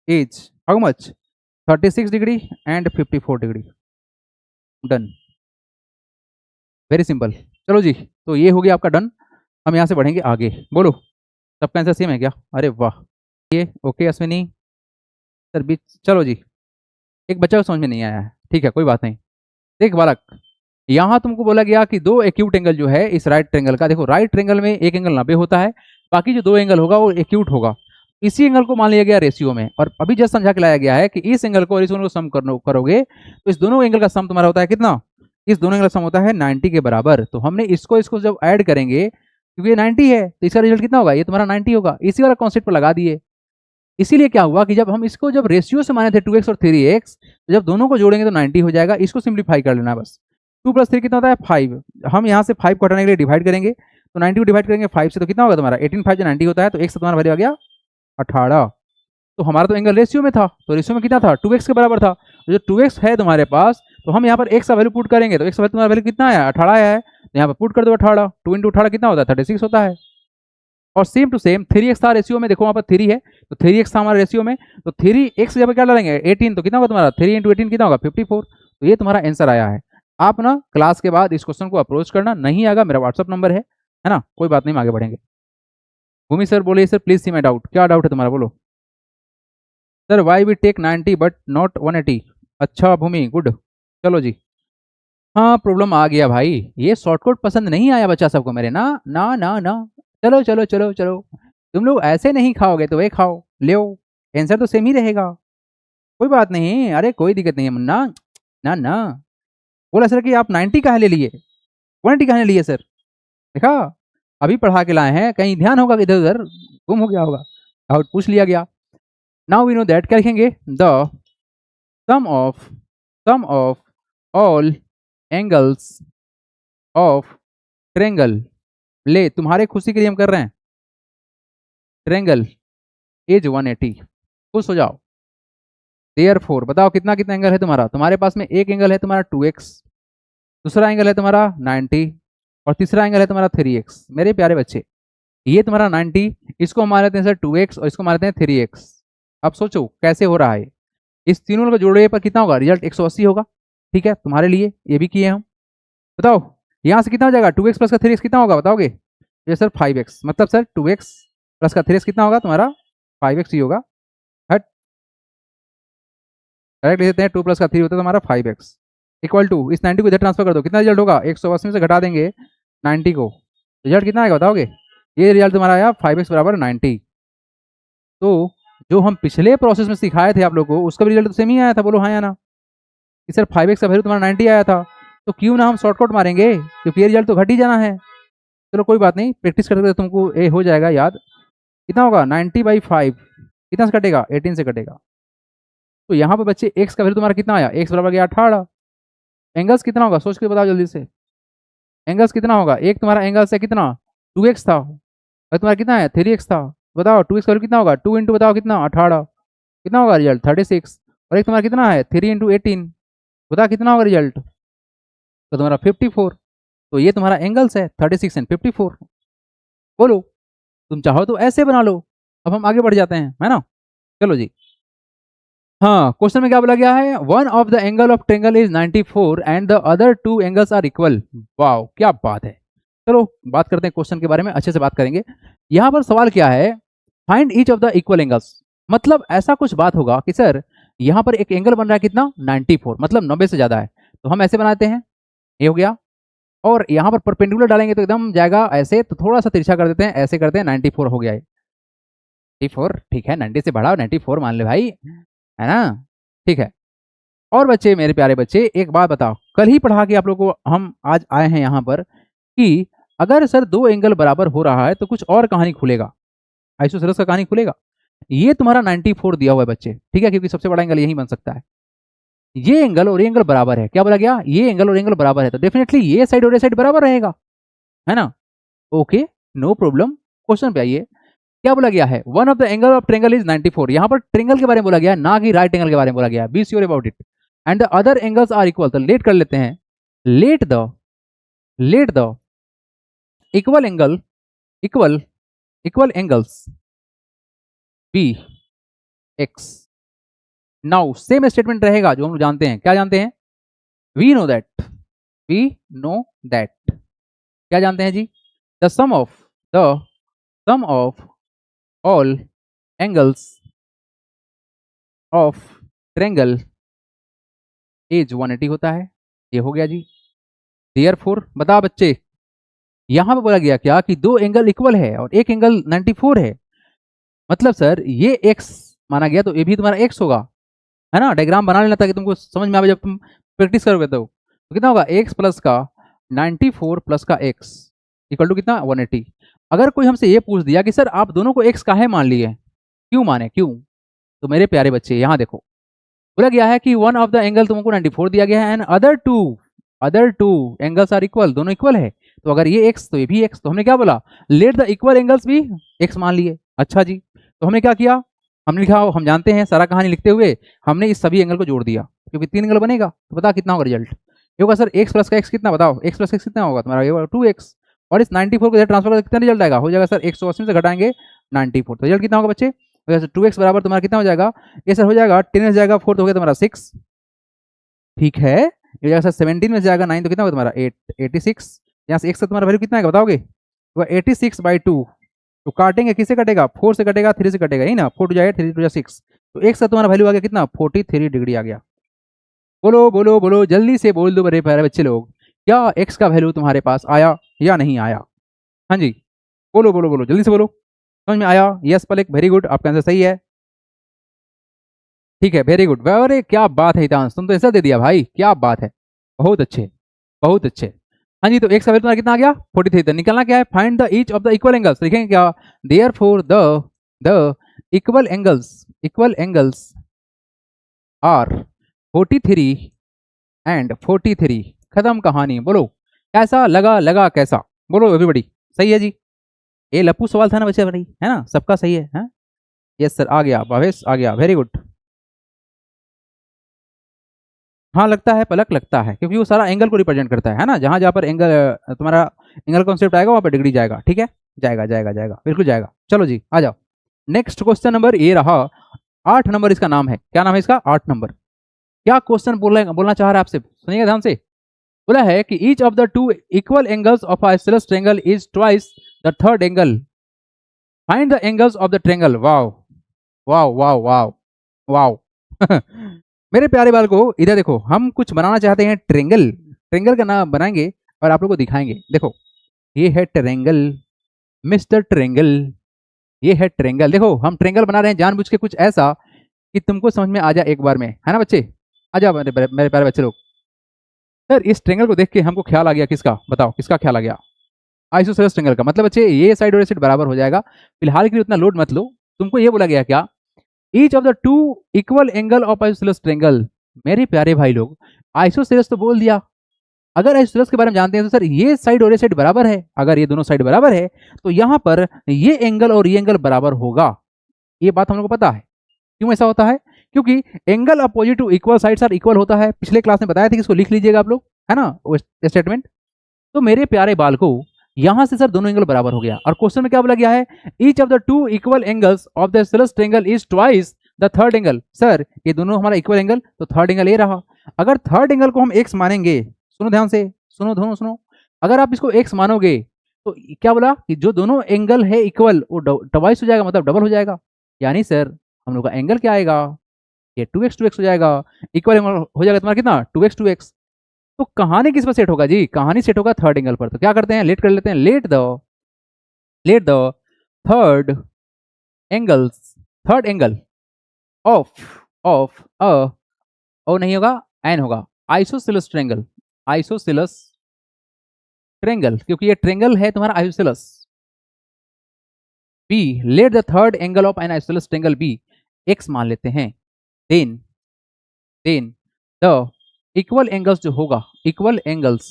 is how much 36 degree and 54 degree. Done, very simple. चलो जी, तो ये हो गया आपका डन। हम यहाँ से बढ़ेंगे आगे। बोलो, सबका आंसर सेम है क्या? अरे वाह, ये ओके अश्विनी सर बीच। चलो जी, एक बच्चा को समझ में नहीं आया है, ठीक है कोई बात नहीं। देख बालक, यहाँ तुमको बोला गया कि दो एक्यूट एंगल जो है इस राइट ट्रायंगल का, देखो राइट ट्रायंगल में एक एंगल 90 होता है, बाकी जो दो एंगल होगा वो एक्यूट होगा। इसी एंगल को मान लिया गया रेशियो में, और अभी जस्ट समझा के लाया गया है कि इस एंगल को और इस एंगल को सम करोगे तो इस दोनों एंगल का सम तुम्हारा होता है कितना? इस दोनों एंगल का सम होता है 90 के बराबर। तो हमने इसको जब ऐड करेंगे, क्योंकि ये 90 है तो इसका रिजल्ट कितना होगा? ये तुम्हारा 90 होगा। इसी वाला कॉन्सेप्ट पर लगा दिए। इसीलिए क्या हुआ कि जब हम इसको जब रेशियो से माने थे 2x और 3x, तो जब दोनों को जोड़ेंगे तो 90 हो जाएगा। इसको सिंप्लीफाई कर लेना बस। 2 + 3 कितना होता है? 5। हम यहाँ से 5 को हटाने के लिए डिवाइड करेंगे, तो 90 को डिवाइड करेंगे 5 से तो कितना होगा तुम्हारा? 18 5 जो 90 होता है, तो x से तुम्हारा वैल्यू आ गया 18। तो हमारा तो एंगल रेशियो में था, तो रेशियो में कितना था? 2x के बराबर था। तो जो 2x है तुम्हारे पास, तो हम यहाँ पर x का वैल्यू पुट करेंगे, तो x का वैल्यू तुम्हारा वैल्यू कितना आया? 18 आया है। तो यहाँ पर पुट कर दो 18, 2 × 18 कितना होता है? 36 होता है। और सेम टू सेम 3x था रेशियो में, देखो वहाँ पर 3 है, तो 3x था हमारा रेशियो में, तो 3x जब क्या डालेंगे 18, तो कितना होगा तुम्हारा? 3 × 18 कितना होगा? 54। तो ये तुम्हारा आंसर आया है। आप ना क्लास के बाद इस क्वेश्चन को अप्रोच करना, नहीं आएगा मेरा व्हाट्सअप नंबर है ना, कोई बात नहीं, हम आगे बढ़ेंगे। भूमि सर बोलिए sir please see my doubt, क्या डाउट है तुम्हारा बोलो। Sir why we take 90 but not 180। अच्छा भूमि, गुड। चलो जी, हाँ प्रॉब्लम आ गया भाई, ये शॉर्टकट पसंद नहीं आया बच्चा सबको मेरे, ना ना ना ना। चलो चलो चलो चलो, तुम लोग ऐसे नहीं खाओगे तो वे खाओ, ले आंसर तो सेम ही रहेगा, कोई बात नहीं, अरे कोई दिक्कत नहीं है मुन्ना। ना ना, बोला सर कि आप 90 कहाँ ले लिए, 180 कहाँ ले लिए सर? देखा, अभी पढ़ा के लाए हैं, कहीं ध्यान होगा कि इधर उधर गुम हो गया होगा, डाउट पूछ लिया गया। नाउ वी नो दैट, क्या लिखेंगे? The sum of all angles of triangle, ले तुम्हारे खुशी के लिए हम कर रहे हैं, ट्रायंगल इज 180। खुश हो जाओ। देयरफॉर बताओ कितना कितना एंगल है तुम्हारा? तुम्हारे पास में एक एंगल है तुम्हारा 2x, दूसरा एंगल है तुम्हारा 90, और तीसरा एंगल है तुम्हारा 3x। मेरे प्यारे बच्चे, ये तुम्हारा 90, इसको हम मान लेते हैं सर 2x, और इसको मान लेते हैं 3x। अब सोचो कैसे हो रहा है, इस तीनों को जोड़े पर कितना होगा? रिजल्ट 180 होगा। ठीक है, तुम्हारे लिए ये भी किए हम। बताओ यहाँ से कितना हो जाएगा? 2x + का 3x कितना होगा बताओगे? ये सर 5x, मतलब सर 2x + का 3x कितना होगा तुम्हारा? 5x ही होगा। हट, डायरेक्ट लिख देते हैं, 2 + का 3 होता है तुम्हारा 5x, इक्वल टू इस 90 को इधर ट्रांसफर कर दो, कितना रिजल्ट होगा? 180 में से घटा देंगे 90 को, रिजल्ट कितना आएगा बताओगे? ये रिजल्ट तुम्हारा आया 5x = 90। तो जो हम पिछले प्रोसेस में सिखाए थे आप लोग को, उसका भी रिजल्ट तो सेम ही आया था, बोलो हाँ या ना? कि सर 5x का वैल्यू तुम्हारा 90 आया था, तो क्यों ना हम शॉर्टकट मारेंगे, क्योंकि ये रिजल्ट तो घट ही जाना है। चलो कोई बात नहीं, प्रैक्टिस करते तुमको ये हो जाएगा याद। कितना होगा? 90/5 कितना से कटेगा? 18 से कटेगा। तो यहाँ पर बच्चे x का वैल्यू तुम्हारा कितना आया? x बराबर गया 18। एंगल्स कितना होगा सोच के बताओ जल्दी से, एंगल्स कितना होगा? एक तुम्हारा एंगल से कितना 2x था, और तुम्हारा कितना है 3x था। बताओ 2x का वैल्यू कितना होगा? 2 × बताओ कितना? 18। कितना होगा रिजल्ट? 36। और एक तुम्हारा कितना है 3 × 18, बता कितना होगा रिजल्ट? तो तुम्हारा 54। तो ये तुम्हारा एंगल्स है 36 एंड 54। बोलो, तुम चाहो तो ऐसे बना लो। अब हम आगे बढ़ जाते हैं, है ना? चलो जी, हाँ क्वेश्चन में क्या बोला गया है? One of the angle of triangle is 94 and the other two angles are equal. Wow क्या बात है। चलो बात करते हैं क्वेश्चन के बारे में, अच्छे से बात करेंगे। यहाँ पर सवाल क्या है? Find each of the equal angles. मतलब ऐसा कुछ बात होगा कि सर यहाँ पर एक एंगल बन रहा है कितना? 94, मतलब 90 से ज्यादा है, तो हम ऐसे बनाते हैं, ये हो गया। और यहाँ पर परपेंडिकुलर डालेंगे तो एकदम जाएगा ऐसे, तो थोड़ा सा तिरछा कर देते हैं, ऐसे करते हैं, 94 हो गया है। 94 ठीक है, 90 से बढ़ाओ 94 मान ले भाई, है ना? ठीक है। और बच्चे, मेरे प्यारे बच्चे, एक बात बताओ, कल ही पढ़ा के आप लोग को हम आज आए हैं यहाँ पर कि अगर सर दो एंगल बराबर हो रहा है तो कुछ और कहानी खुलेगा, आइसोसेलेस का कहानी खुलेगा। ये तुम्हारा 94 दिया हुआ है बच्चे, ठीक है, क्योंकि सबसे बड़ा एंगल यही बन सकता है। ये एंगल और ये एंगल बराबर है, क्या बोला गया? ये एंगल और एंगल बराबर है, तो डेफिनेटली ये साइड और ये साइड बराबर रहेगा, है ना? Okay, no problem. क्वेश्चन पे आइए। क्या बोला गया है, one of the angle of triangle is 94। यहाँ पर ट्रेंगल के बारे में बोला गया है, ना कि राइट एंगल के बारे में बोला गया है, be sure about it. And the other angles are equal, तो लेट कर लेते हैं, let the equal angle, equal equal angles be x. Now same statement रहेगा जो हम जानते हैं, क्या जानते हैं, we know that, we know that, क्या जानते हैं जी, the sum of all angles of triangle as 180 होता है। ये हो गया जी। देयरफॉर बता बच्चे, यहां पे बोला गया क्या कि दो एंगल इक्वल है और एक एंगल 94 है, मतलब सर ये x माना गया तो ये भी तुम्हारा x होगा, है ना। डायग्राम बना लेना ताकि तुमको समझ में आवे जब तुम प्रैक्टिस करोगे तो कितना होगा, x प्लस का 94 प्लस का x इक्वल टू कितना 180। अगर कोई हमसे ये पूछ दिया कि सर आप दोनों को x काहे मान लिए, क्यों माने, क्यों, तो मेरे प्यारे बच्चे यहाँ देखो, बोला गया है कि वन ऑफ द एंगल तुमको 94 दिया गया है and other two angles are equal, दोनों इक्वल है, तो अगर ये x तो ये भी x, तो हमने क्या बोला, लेट द इक्वल एंगल्स भी x मान लिए। अच्छा जी, तो हमने क्या किया, हमने लिखा, हम जानते हैं सारा कहानी लिखते हुए हमने इस सभी एंगल को जोड़ दिया, क्योंकि 3 एंगल बनेगा, तो बता कितना होगा रिजल्ट, ये होगा सर x प्लस का x कितना, बताओ x प्लस x कितना होगा तुम्हारा, ये होगा 2x, और इस 94 को ट्रांसफर कर कितना रिजल्ट आएगा, हो जाएगा सर 180 से घटाएंगे 94, तो रिजल्ट कितना होगा बच्चे, 2x बराबर तुम्हारा कितना हो जाएगा, ये सर हो जाएगा 10 में जाएगा 4 तो हो गया तुम्हारा 6, ठीक है, ये जाएगा सर 17 में जाएगा 9 तो कितना होगा तुम्हारा 8, 86, यहाँ से x से तुम्हारा वैल्यू कितना है बताओगे, तो 86/2, तो काटेंगे किससे कटेगा, 4 से कटेगा, 3 से कटेगा, ही ना, 4 टू जाएगा 3 टू जा 6, तो x का तुम्हारा वैल्यू आ गया कितना 43 डिग्री आ गया। बोलो बोलो बोलो जल्दी से बोल दो मेरे प्यारे बच्चे लोग, क्या x का वैल्यू तुम्हारे पास आया या नहीं आया, हाँ जी, बोलो बोलो बोलो जल्दी से बोलो, समझ में आया, यस पलक, वेरी गुड, आपका आंसर सही है, ठीक है, वेरी गुड, अरे क्या बात है हितांश, तुम तो ऐसा दे दिया भाई, क्या बात है, बहुत अच्छे, बहुत अच्छे। हाँ जी, तो एक सवाल तुम्हारा कितना आ गया 43, तो निकलना क्या है, find the each of the equal angles, लिखेंगे क्या, therefore the equal angles are 43 and 43, खत्म कहानी। बोलो कैसा लगा कैसा, बोलो एवरीबॉडी, सही है जी, ये लप्पू सवाल था ना बच्चे भाई, है ना, सबका सही है, यस सर, आ गया भावेश, आ गया, वेरी गुड। हाँ लगता है पलक, लगता है, क्योंकि वो सारा एंगल को रिप्रेजेंट करता है ना, जहां जहां पर एंगल तुम्हारा एंगल कॉन्सेप्ट आएगा वहां पर डिग्री जाएगा, ठीक है, जाएगा जाएगा जाएगा, बिल्कुल जाएगा। चलो जी आ जाओ, नेक्स्ट क्वेश्चन नंबर ये रहा 8 नंबर, इसका नाम है, क्या नाम है इसका, 8 नंबर। क्या क्वेश्चन बोलना चाह रहा है आपसे, सुनिएगा ध्यान से। बोला है कि each of the two equal angles of isosceles triangle is twice the third angle, find the angles of the triangle. Wow wow wow wow wow मेरे प्यारे बाल को इधर देखो, हम कुछ बनाना चाहते हैं ट्रेंगल, ट्रेंगल का नाम बनाएंगे और आप लोग को दिखाएंगे, देखो ये है ट्रेंगल, मिस्टर ट्रेंगल, ये है ट्रेंगल, देखो हम ट्रेंगल बना रहे हैं जानबूझ के कुछ ऐसा कि तुमको समझ में आ जाए एक बार में, है ना बच्चे, आ जाओ मेरे प्यारे बच्चे लोग। सर इस ट्रेंगल को देख के हमको ख्याल आ गया, किसका बताओ, किसका ख्याल आ गया, आइसोसेलेस ट्रेंगल का, मतलब बच्चे ये साइड और ये साइड बराबर हो जाएगा, फिलहाल के लिए उतना लोड मत लो, तुमको ये बोला गया क्या, each of the two equal angle of isosceles triangle. मेरे प्यारे भाई लोग, आइसोसेलेस तो बोल दिया, अगर आइसोसेलेस के बारे में जानते हैं तो सर ये साइड और ये साइड बराबर है, अगर ये दोनों साइड बराबर है तो यहां पर ये एंगल और ये एंगल बराबर होगा, ये बात हम लोग को पता है। क्यों ऐसा होता है, क्योंकि angle opposite to equal sides are equal होता है, पिछले क्लास में बताया था कि इसको लिख लीजिएगा आप लोग, है ना वो स्टेटमेंट। तो मेरे प्यारे बाल को यहां से सर दोनों एंगल बराबर हो गया, और क्वेश्चन में क्या बोला गया है, each of the two equal angles of the isosceles triangle is twice the third angle. Sir ये दोनों हमारा इक्वल एंगल, तो थर्ड एंगल ये रहा, अगर थर्ड एंगल को हम एक्स मानेंगे, सुनो ध्यान से, सुनो दोनों सुनो, अगर आप इसको एक्स मानोगे तो क्या बोला कि जो दोनों एंगल है इक्वल वो ट्वाइस हो जाएगा, मतलब डबल हो जाएगा, यानी सर हम लोग का एंगल क्या आएगा, ये 2x हो जाएगा, इक्वल एंगल हो जाएगा तुम्हारा कितना 2x। तो कहानी किस पर सेट होगा जी, कहानी सेट होगा थर्ड एंगल पर, तो क्या करते हैं लेट कर लेते हैं, let the third angles, third angle of a, O नहीं होगा एन होगा, आइसोसेलेस ट्रायंगल, आइसोसेलेस ट्रायंगल, क्योंकि ये ट्रायंगल है तुम्हारा isosceles, be let the third angle of an isosceles triangle be x मान लेते हैं, देन द इक्वल एंगल्स जो होगा, इक्वल एंगल्स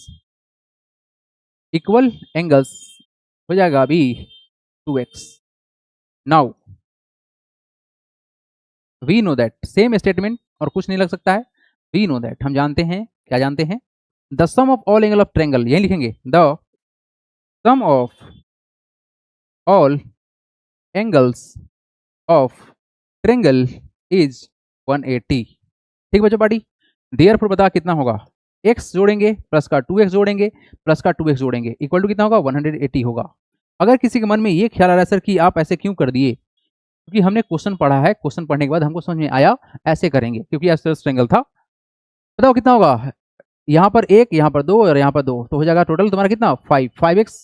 हो जाएगा be 2x, now we know that, same statement और कुछ नहीं लग सकता है, वी नो दैट, हम जानते हैं, क्या जानते हैं, the sum of all angle of triangle, यही लिखेंगे, the sum of all angles of triangle is 180। ठीक बच्चों पार्टी, देयरफॉर बता कितना होगा, x जोड़ेंगे प्लस का 2x जोड़ेंगे प्लस का 2x जोड़ेंगे इक्वल टू कितना होगा, 180 होगा। अगर किसी के मन में ये ख्याल आ रहा है सर कि आप ऐसे क्यों कर दिए, क्योंकि हमने क्वेश्चन पढ़ा है, क्वेश्चन पढ़ने के बाद हमको समझ में आया ऐसे करेंगे, क्योंकि ऐसे ट्रायंगल था। बताओ कितना होगा, यहाँ पर एक, यहाँ पर दो और यहाँ पर दो, तो हो जाएगा टोटल तुम्हारा कितना, 5x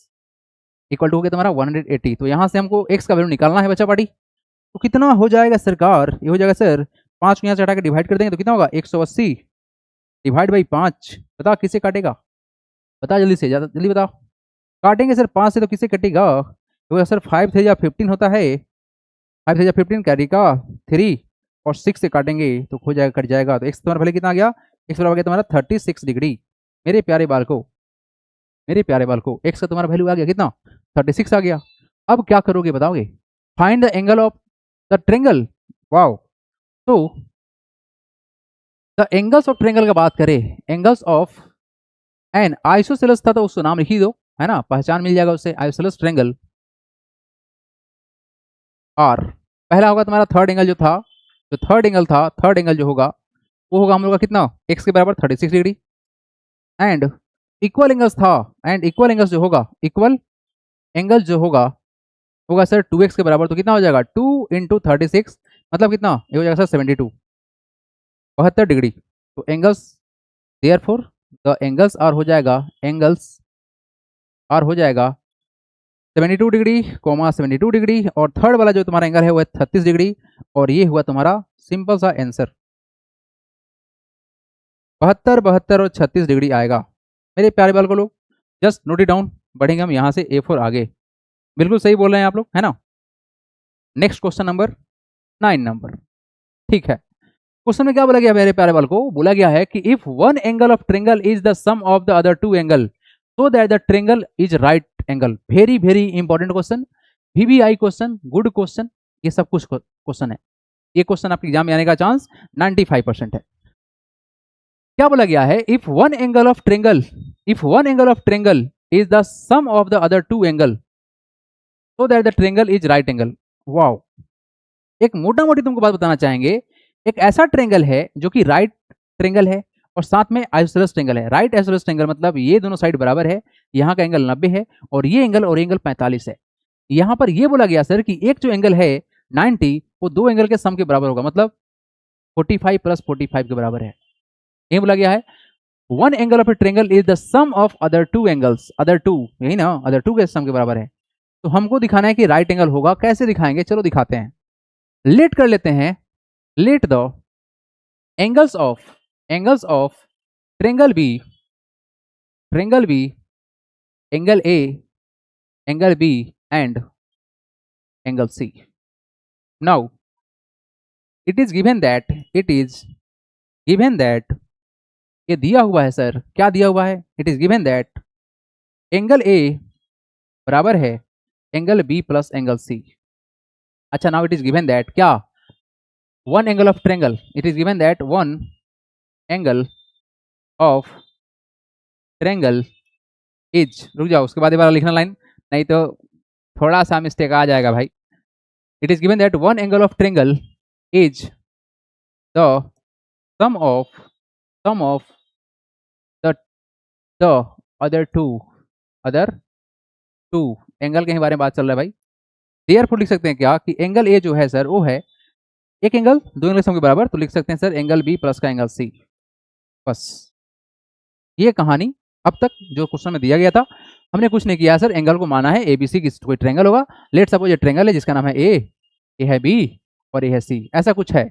इक्वल टू हो गया तुम्हारा 180। तो यहाँ से हमको x का वैल्यू निकालना है बच्चा पार्टी, तो कितना हो जाएगा सरकार, ये हो जाएगा सर 5 को यहाँ से हटा के डिवाइड कर देंगे तो कितना होगा, 180 डिवाइड बाई 5। बता किसे काटेगा, बता जल्दी से, ज्यादा जल्दी बताओ, काटेंगे सर 5 से तो किसे कटेगा, तो सर 5 थे या 15 होता है, 5 थे या 15 कैरी का 3 और 6 से काटेंगे तो हो जाएगा, कट जाएगा, तो x तुम्हारा पहले कितना आ गया, x बराबर गया तुम्हारा 36 डिग्री। मेरे प्यारे बालको, मेरे प्यारे बालको, x का तुम्हारा वैल्यू आ गया कितना, 36 आ गया। अब क्या करोगे बताओगे, find the angle of the triangle, wow. तो द एंगल्स ऑफ ट्रायंगल का बात करें, एंगल्स ऑफ एन आइसोसेलेस था तो उसका नाम लिख ही दो, है ना, पहचान मिल जाएगा उससे, आइसोसेलेस ट्रायंगल आर, पहला होगा तुम्हारा थर्ड एंगल जो था, जो थर्ड एंगल था, थर्ड एंगल जो होगा वो होगा हम लोग का कितना, x के बराबर 36 डिग्री, एंड इक्वल एंगल्स था, एंड इक्वल एंगल्स जो होगा, इक्वल एंगल जो होगा होगा सर 2x के बराबर, तो कितना हो जाएगा 2 इंटू 36 मतलब कितना, ये हो जाएगा सर 72, 72 डिग्री। तो angles therefore the angles are हो जाएगा, एंगल्स आर हो जाएगा 72 डिग्री कोमा 72 डिग्री, और थर्ड वाला जो तुम्हारा एंगल है वो है 36 डिग्री, और ये हुआ तुम्हारा सिंपल सा आंसर, 72 72 और 36 डिग्री आएगा। मेरे प्यारे बाल को लोग जस्ट नोट इट डाउन, बढ़ेंगे हम यहाँ से A4 आगे, बिल्कुल सही बोल रहे हैं आप लोग, है ना। नेक्स्ट क्वेश्चन नंबर 9 नंबर, ठीक है, क्वेश्चन में क्या बोला गया मेरे प्यारे बाल को, बोला गया है कि if one angle of triangle is the sum of the other two angle so that the triangle is right angle. Very very important question, VBI question, good question, ये सब कुछ क्वेश्चन है, ये क्वेश्चन आपके एग्जाम में आने का chance 95% है। क्या बोला गया है, if one angle of triangle, if one angle of triangle is the sum of the other two angle so that the triangle is right angle. Wow, एक मोटा मोटी तुमको बात बताना चाहेंगे, एक ऐसा ट्रायंगल है जो कि राइट ट्रायंगल है और साथ में आइसोसेलेस ट्रायंगल है। राइट आइसोसेलेस ट्रायंगल मतलब ये दोनों साइड बराबर है, यहाँ का एंगल 90 है और ये एंगल 45 है। यहाँ पर ये बोला गया सर कि एक जो एंगल है 90 वो दो एंगल के सम के बराबर होगा, मतलब 45 प्लस 45 के बराबर है। ये बोला गया है one angle of a triangle is the sum of other two angles, other two यही ना, अदर टू के सम के बराबर है। तो हमको दिखाना है कि राइट एंगल होगा, कैसे दिखाएंगे, चलो दिखाते हैं। लेट कर लेते हैं, let the angles of triangle B, triangle B, angle A, angle B and angle C. Now it is given that, it is given that, ये दिया हुआ है सर, क्या दिया हुआ है, it is given that angle A बराबर है angle B plus angle C. अच्छा, now it is given that क्या, one angle of triangle, it is given that one angle of triangle is, रुक जाओ उसके बाद ये वाला लिखना लाइन, नहीं तो थोड़ा सा मिस्टेक आ जाएगा भाई। It is given that one angle of triangle is the sum of the other two angle के बारे में बात चल रहा है भाई। देयरफॉर लिख सकते हैं क्या कि एंगल ए जो है सर वो है एक एंगल, दो एंगल सम के बराबर, तो लिख सकते हैं सर एंगल बी प्लस का एंगल सी। बस ये कहानी, अब तक जो क्वेश्चन में दिया गया था हमने कुछ नहीं किया सर, एंगल को माना है एबीसी की कोई ट्रायंगल होगा, लेट सपोज ये ट्रायंगल है जिसका नाम है ए, ये है बी और ये है सी, ऐसा कुछ है।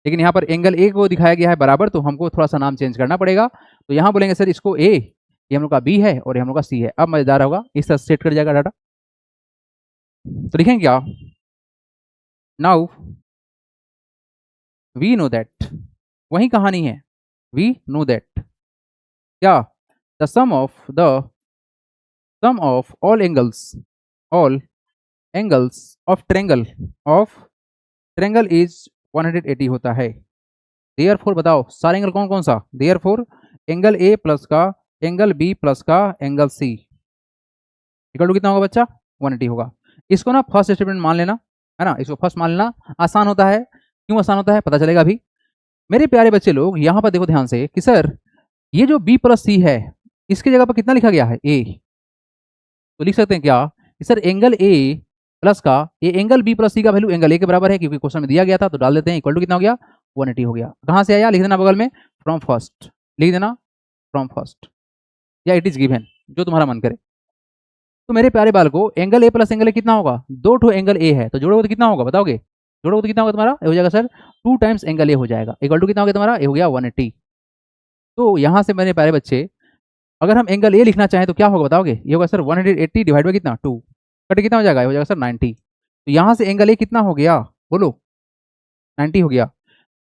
लेकिन यहाँ पर एंगल ए को दिखाया गया है बराबर, तो हमको थोड़ा सा नाम चेंज करना पड़ेगा। तो यहाँ बोलेंगे सर इसको ए, ये हम लोग का बी है और ये हम लोग का सी है। अब मजेदार होगा, इस तरह सेट कर जाएगा डाटा, तो लिखेंगे क्या, नाउ वी नो दैट, वही कहानी है, वी नो दैट क्या, the sum of all angles, all angles of triangle is 180 होता है। देयरफॉर बताओ सारे एंगल कौन कौन सा, देयरफॉर एंगल ए प्लस का, एंगल बी प्लस का, एंगल सी इक्वल टू कितना होगा बच्चा, 180 होगा। इसको ना फर्स्ट स्टेटमेंट मान लेना, है ना, इसको फर्स्ट मान लेना, आसान होता है। क्यों आसान होता है पता चलेगा अभी। मेरे प्यारे बच्चे लोग यहाँ पर देखो ध्यान से कि सर ये जो बी प्लस सी है इसकी जगह पर कितना लिखा गया है, ए। तो लिख सकते हैं क्या कि सर एंगल ए प्लस का ये एंगल बी प्लस सी का वैल्यू एंगल ए के बराबर है, क्योंकि क्वेश्चन में दिया गया था, तो डाल देते हैं इक्वल टू कितना हो गया, 180 हो गया। कहाँ से आया लिख देना बगल में, फ्रॉम फर्स्ट लिख देना, फ्रॉम फर्स्ट या इट इज गिवन, जो तुम्हारा मन करे। तो मेरे प्यारे बाल को angle A plus angle A कितना होगा, दो ठो एंगल ए है, तो जोड़ोगे तो कितना होगा बताओगे, जोड़ोगे तो कितना होगा तुम्हारा, ये हो जाएगा सर 2 टाइम्स एंगल ए हो जाएगा, इक्वल टू कितना हो गया तुम्हारा, ये हो गया 180। तो यहाँ से मेरे प्यारे बच्चे अगर हम एंगल ए लिखना चाहें तो क्या होगा बताओगे, ये होगा सर 180 डिवाइड बाई कितना 2, कट कितना हो जाएगा, ये हो जाएगा सर 90। तो यहाँ से एंगल ए कितना हो गया बोलो, 90 हो गया।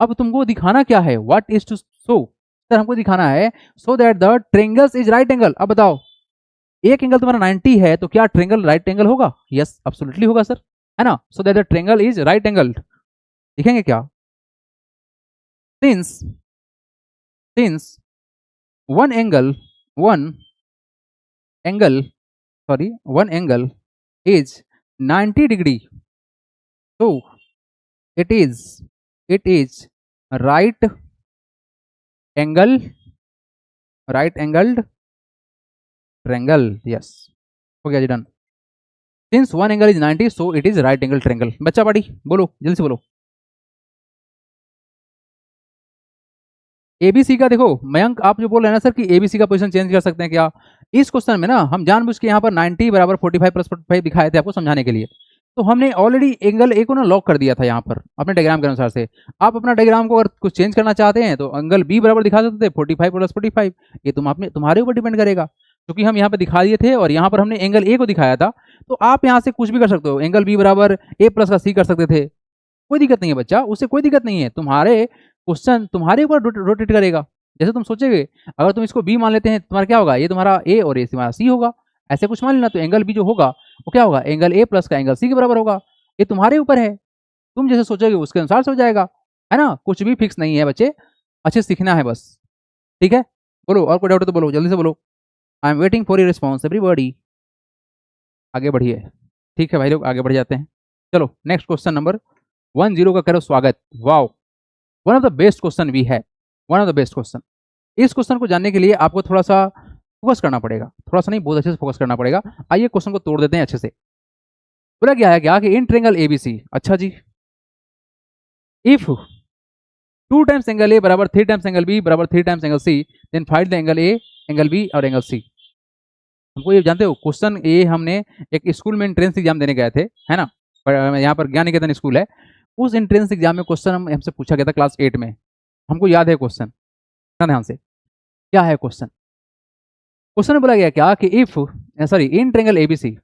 अब तुमको दिखाना क्या है, what is to show, sir हमको दिखाना है so that the triangles is right angle. अब बताओ एक एंगल तुम्हारा 90 है तो क्या ट्रेंगल राइट एंगल होगा, यस एब्सोल्युटली होगा सर, है ना। So that the triangle is right angle, लिखेंगे क्या, since one angle one angle is 90 degree, so it is right angled triangle, yes हो गया जी done. Since one angle is 90 so it is right angle triangle. बच्चा party बोलो जल्दी से बोलो, एबीसी का देखो मयंक आप जो बोल रहे हैं ना सर कि एबीसी का पोजीशन चेंज कर सकते हैं क्या, इस क्वेश्चन में ना हम जानबूझ के यहाँ पर 90 बराबर 45 प्लस 45 दिखाए थे आपको समझाने के लिए। तो हमने ऑलरेडी एंगल ए को ना लॉक कर दिया था यहाँ पर अपने डायग्राम के अनुसार से। आप अपना डायग्राम को अगर कुछ चेंज करना चाहते हैं तो एंगल बी बराबर दिखा सकते थे 45 प्लस 45, ये तुम्हारे ऊपर डिपेंड करेगा, क्योंकि हम यहाँ पे दिखा दिए थे और यहाँ पर हमने एंगल ए को दिखाया था। तो आप यहाँ से कुछ भी कर सकते हो, एंगल बी बराबर ए प्लस का सी कर सकते थे, कोई दिक्कत नहीं है बच्चा, उससे कोई दिक्कत नहीं है, तुम्हारे क्वेश्चन तुम्हारे ऊपर रोटेट करेगा जैसे तुम सोचेगे। अगर तुम इसको बी मान लेते हैं तुम्हारा क्या होगा, ये तुम्हारा ए और ये तुम्हारा सी होगा, ऐसे कुछ मान लेना। तो एंगल बी जो होगा वो क्या होगा, एंगल ए प्लस का एंगल सी के बराबर होगा, ये तुम्हारे ऊपर है, तुम जैसे सोचोगे उसके अनुसार से हो जाएगा, है ना, कुछ भी फिक्स नहीं है बच्चे, अच्छे सीखना है बस, ठीक है। बोलो और कोई डाउट है तो बोलो जल्दी से बोलो, I am waiting for your response everybody, आगे बढ़िए, ठीक है भाई लोग आगे बढ़ जाते हैं। चलो नेक्स्ट क्वेश्चन नंबर 10 का करो स्वागत, wow one of the best question भी है, one of the best question. इस क्वेश्चन को जानने के लिए आपको थोड़ा सा फोकस करना पड़ेगा, थोड़ा सा नहीं बहुत अच्छे से फोकस करना पड़ेगा। आइए क्वेश्चन को तोड़ देते हैं अच्छे से। बोला क्या है क्या कि इन ट्रायंगल एबीसी, अच्छा जी, इफ 2 टाइम्स एंगल ए बराबर 3 टाइम्स एंगल बी बराबर 3 times angle C, then find the angle A, angle B और एंगल सी। हमको ये जानते हो क्वेश्चन ए हमने एक स्कूल में एंट्रेंस एग्जाम देने गए थे, है ना, यहाँ पर ज्ञान निकेतन स्कूल है, उस एंट्रेंस एग्जाम में क्वेश्चन हमसे पूछा गया था क्लास 8 में, हमको याद है क्वेश्चन, ध्यान से क्या है क्वेश्चन। क्वेश्चन में बोला गया क्या कि if sorry in triangle ABC,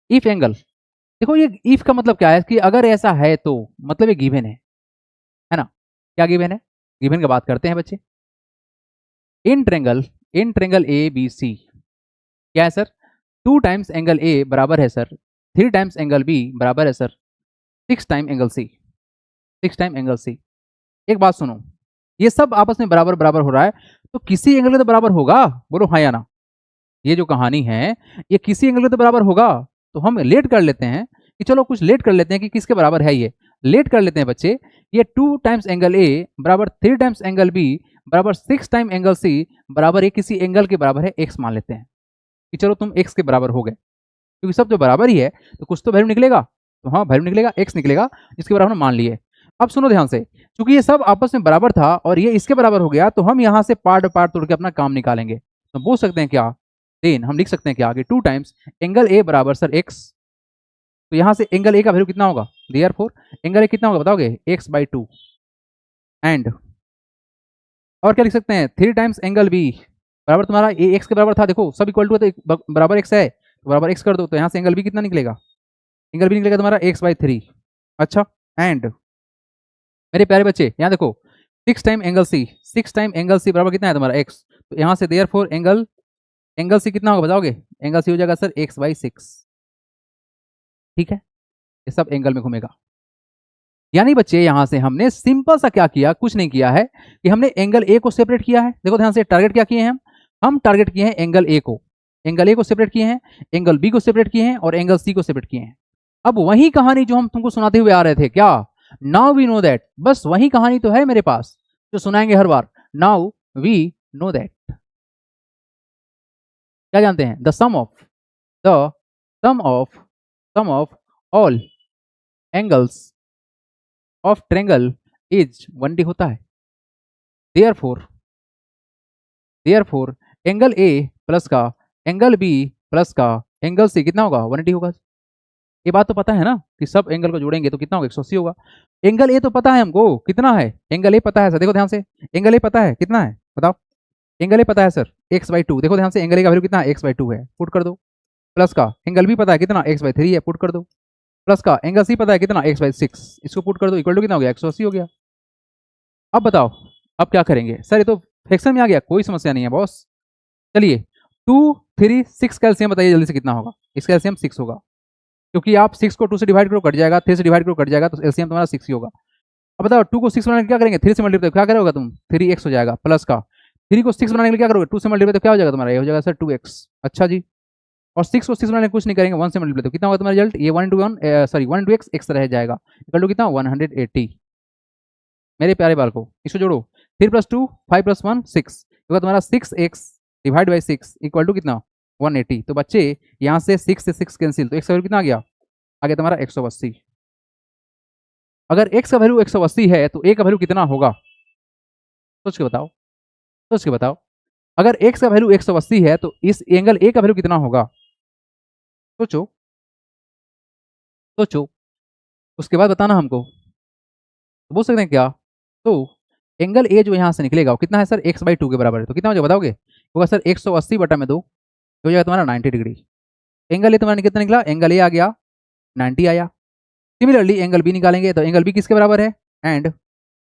if angle, देखो ये इफ का मतलब क्या है कि अगर ऐसा है तो मतलब ये गिवन है ना, क्या गिवन है, गिवन की बात करते हैं बच्चे। इन ट्रायंगल ए बी सी क्या है सर, 2 टाइम्स एंगल ए बराबर है सर 3 टाइम्स एंगल बी बराबर है sir 6 time angle C, 6 time angle C. एक बात सुनो, ये सब आपस में बराबर बराबर हो रहा है तो किसी एंगल के तो बराबर होगा, बोलो हाँ या ना। ये जो कहानी है ये किसी एंगल के तो बराबर होगा, तो हम लेट कर लेते हैं कि चलो कुछ लेट कर लेते हैं कि किसके बराबर है, ये लेट कर लेते हैं बच्चे। ये 2 टाइम्स एंगल ए बराबर 3 टाइम्स एंगल बी बराबर 6 टाइम एंगल सी बराबर ये किसी एंगल के बराबर है, एक्स मान लेते हैं कि चलो तुम एक्स के बराबर हो गए, क्योंकि सब जो बराबर ही है तो कुछ तो वैल्यू निकलेगा, तो हाँ वैल्यू निकलेगा, एक्स निकलेगा, जिसके बराबर हम मान लिए। अब सुनो ध्यान से, क्योंकि ये सब आपस में बराबर था और ये इसके बराबर हो गया, तो हम यहाँ से पार्ट पार्ट तोड़ के अपना काम निकालेंगे। तो बोल सकते हैं क्या, देन हम लिख सकते हैं क्या कि 2 टाइम्स एंगल ए बराबर सर एक्स, तो यहाँ से एंगल ए का वैल्यू कितना होगा, देयरफॉर एंगल ए कितना होगा बताओगे, x/2 एंड और क्या लिख सकते हैं 3 टाइम्स एंगल बी बराबर तुम्हारा ए एक्स के बराबर था, देखो सब इक्वल टू है तो बराबर एक्स है तो बराबर एक्स कर दो, तो यहाँ से एंगल बी कितना निकलेगा, एंगल बी निकलेगा तुम्हारा x/3। अच्छा एंड मेरे प्यारे बच्चे यहाँ देखो 6 time angle C, 6 time angle C बराबर कितना है तुम्हारा x, तो यहाँ से देयरफॉर एंगल सी कितना होगा बताओगे, एंगल सी हो जाएगा सर x/6, ठीक है, ये सब एंगल में घूमेगा। यानी बच्चे यहां से हमने सिंपल सा क्या किया, कुछ नहीं किया है कि हमने एंगल ए को सेपरेट किया है। देखो ध्यान से, टारगेट क्या किए हैं हम टारगेट किए हैं एंगल ए को, एंगल ए को सेपरेट किए हैं, एंगल बी को सेपरेट किए हैं और एंगल सी को सेपरेट किए हैं। अब वही कहानी जो हम तुमको सुनाते हुए आ रहे थे, क्या नाउ वी नो दैट, बस वही कहानी तो है मेरे पास जो सुनाएंगे हर बार। नाउ वी नो दैट, क्या जानते हैं, the sum of all angles of triangle is 1D होता है। देयरफॉर एंगल ए प्लस का एंगल बी प्लस का एंगल सी कितना होगा, 180 होगा। ये बात तो पता है ना कि सब एंगल को जोड़ेंगे तो कितना होगा, 180 होगा। एंगल ए तो पता है हमको कितना है, एंगल ए पता है सर, देखो ध्यान से, एंगल ए पता है कितना है बताओ, एंगल ए पता है सर x/2, देखो ध्यान से एंगल ए का वैल्यू कितना है, x/2 है, पुट कर दो। प्लस का एंगल बी पता है कितना, x/3 है, पुट कर दो। प्लस का एंगल सी पता है कितना, x/6, इसको पुट कर दो, इक्वल टू कितना हो गया, 180 हो गया। अब बताओ अब क्या करेंगे सर, ये तो फ्रैक्शन में आ गया, कोई समस्या नहीं है बॉस। चलिए 2 3 6 का एलसीएम बताइए जल्दी से कितना होगा, इसका एलसीएम 6 होगा, क्योंकि आप 6 को 2 से डिवाइड करो कट जाएगा, 3 से डिवाइड करो कट जाएगा, तो एलसीएम तुम्हारा 6 ही होगा। अब बताओ 2 को 6 बनाने के क्या करेंगे, 3 से मल्टीप्लाई क्या करोगे तुम, 3x हो जाएगा। प्लस का 3 को 6 बनाने के लिए क्या करोगे, 2 से मल्टीप्लाई तो क्या हो जाएगा तुम्हारा, ये हो जाएगा सर 2x। अच्छा जी, और 6 को 6 बनाने कुछ नहीं करेंगे, 1 से मल्टीप्लाई तो कितना होगा तुम्हारा रिजल्ट, ये 1 into 1 सॉरी 1 into x रह जाएगा, इक्वल टू कितना 180। मेरे प्यारे बाल को इसको जोड़ो, 3 + 2 5 + 1 6, तो तुम्हारा 6x divide by 6 equal to कितना 180। तो बच्चे यहाँ से 6 से 6 कैंसिल, तो x का वैल्यू कितना आ गया तुम्हारा 180। अगर x का वैल्यू 180 है तो a का वैल्यू कितना होगा, सोच के बताओ, सोच के बताओ। अगर x का वैल्यू 180 है तो इस एंगल a का वैल्यू कितना होगा, सोचो सोचो, उसके बाद बताना हमको। तो बोल सकते हैं क्या, तो एंगल ए जो यहाँ से निकलेगा वो कितना है सर, x/2 के बराबर है, तो कितना हो जाएगा बताओगे, होगा सर 180 बटा में 2, हो जाएगा तुम्हारा 90 डिग्री। एंगल ए तुम्हारा कितना निकला, एंगल ए आ गया 90 आया। सिमिलरली एंगल बी निकालेंगे तो एंगल बी किसके बराबर है, एंड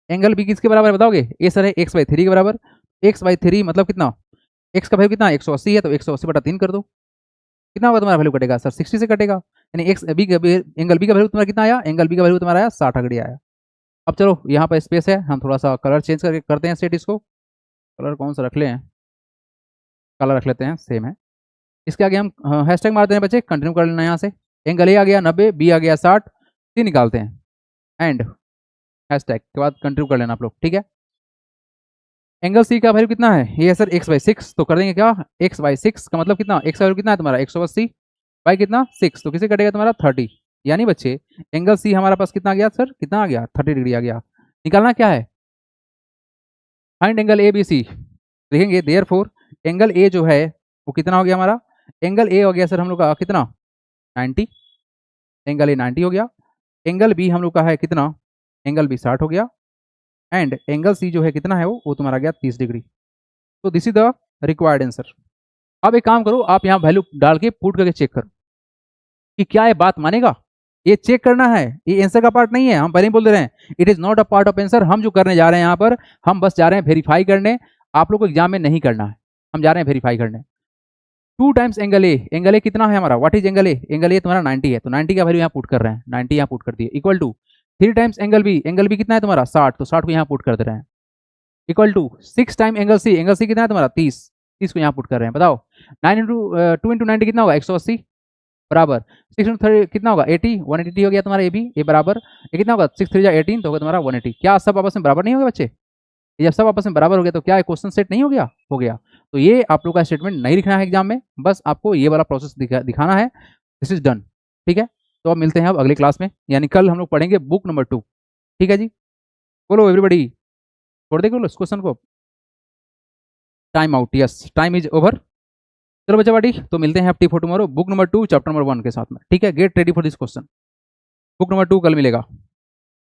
एंगल बी किसके बराबर है बताओगे, ए सर है x/3 के बराबर, x/3 मतलब कितना, x का वैल्यू कितना 180 है, तो 180 बटा 3 कर दो, कितना होगा तुम्हारा वैल्यू कटेगा सर 60 से कटेगा, यानी एक्स बी एंगल बी का वैल्यू तुम्हारा कितना आया, एंगल बी का वैल्यू तुम्हारा आया 60 डिग्री आया। अब चलो यहाँ पर स्पेस है, हम थोड़ा सा कलर चेंज करके करते हैं सेट, इसको कलर कौन सा रख लें, कलर रख लेते हैं सेम है। इसके आगे हम हैशटैग मारते हैं बच्चे, कंटिन्यू कर लेना यहाँ से, एंगल ए आ गया 90, बी आ गया 60, सी निकालते हैं, एंड हैशटैग के बाद कंटिन्यू कर लेना आप लोग, ठीक है। एंगल सी का वैल्यू कितना है, ये है सर x/6, तो कर देंगे क्या, x/6 का मतलब कितना, x का वैल्यू कितना है तुम्हारा 180 बाई कितना 6, तो किसे कटेगा तुम्हारा 30। यानी बच्चे एंगल सी हमारा पास कितना आ गया सर, कितना आ गया 30 डिग्री आ गया। निकालना क्या है, find angle A B C, देखेंगे देयरफॉर एंगल ए जो है वो कितना हो गया हमारा, एंगल ए हो गया सर हम लोग का कितना 90, एंगल ए 90 हो गया, एंगल बी हम लोग का है कितना, एंगल बी 60 हो गया, एंड एंगल सी जो है कितना है वो तुम्हारा गया 30 डिग्री। तो this is the required answer. अब एक काम करो, आप यहाँ वैल्यू डाल के पुट करके चेक करो कि क्या ये बात मानेगा, ये चेक करना है, ये आंसर का पार्ट नहीं है, हम पहले ही बोल दे रहे हैं it is not a part of answer. हम जो करने जा रहे हैं यहाँ पर, हम बस जा रहे हैं वेरीफाई करने, आप लोग को एग्जाम में नहीं करना है, हम जा रहे हैं वेरीफाई करने। 2 टाइम्स एंगल ए कितना है हमारा, व्हाट इज एंगल ए तुम्हारा 90 है, तो 90 का वैल्यू यहाँ पुट कर रहे हैं, 90 यहाँ पुट कर दिए, equal to 3 times angle B कितना है तुम्हारा 60, तो 60 को यहाँ पुट कर दे रहे हैं, equal to 6 time angle C कितना है तुम्हारा 30 को यहाँ पुट कर रहे हैं। बताओ 2 इंटू 90 कितना होगा 180, बराबर 6 इंटू 3 कितना होगा 80, 180 हो गया तुम्हारा ए भी, ये बराबर ये कितना होगा 6 3 जा 18, तो होगा तुम्हारा 180। क्या सब आपस में बराबर नहीं हो गए बच्चे, ये जब सब आपस में बराबर हो गया तो क्या क्वेश्चन सेट नहीं हो गया, हो गया। तो ये आप लोग का स्टेटमेंट नहीं लिखना है एग्जाम में, बस आपको ये वाला प्रोसेस दिखाना है, दिस इज डन, ठीक है। तो अब मिलते हैं अब अगली क्लास में, यानी कल हम लोग पढ़ेंगे बुक नंबर 2, ठीक है जी। बोलो एवरीबडी, छोड़ दे बोलो इस क्वेश्चन को, time out, yes time is over. चलो बच्चा बाटी, तो मिलते हैं T for tomorrow book number 2 chapter number 1 के साथ में, ठीक है। Get ready for this question, book number 2 कल मिलेगा।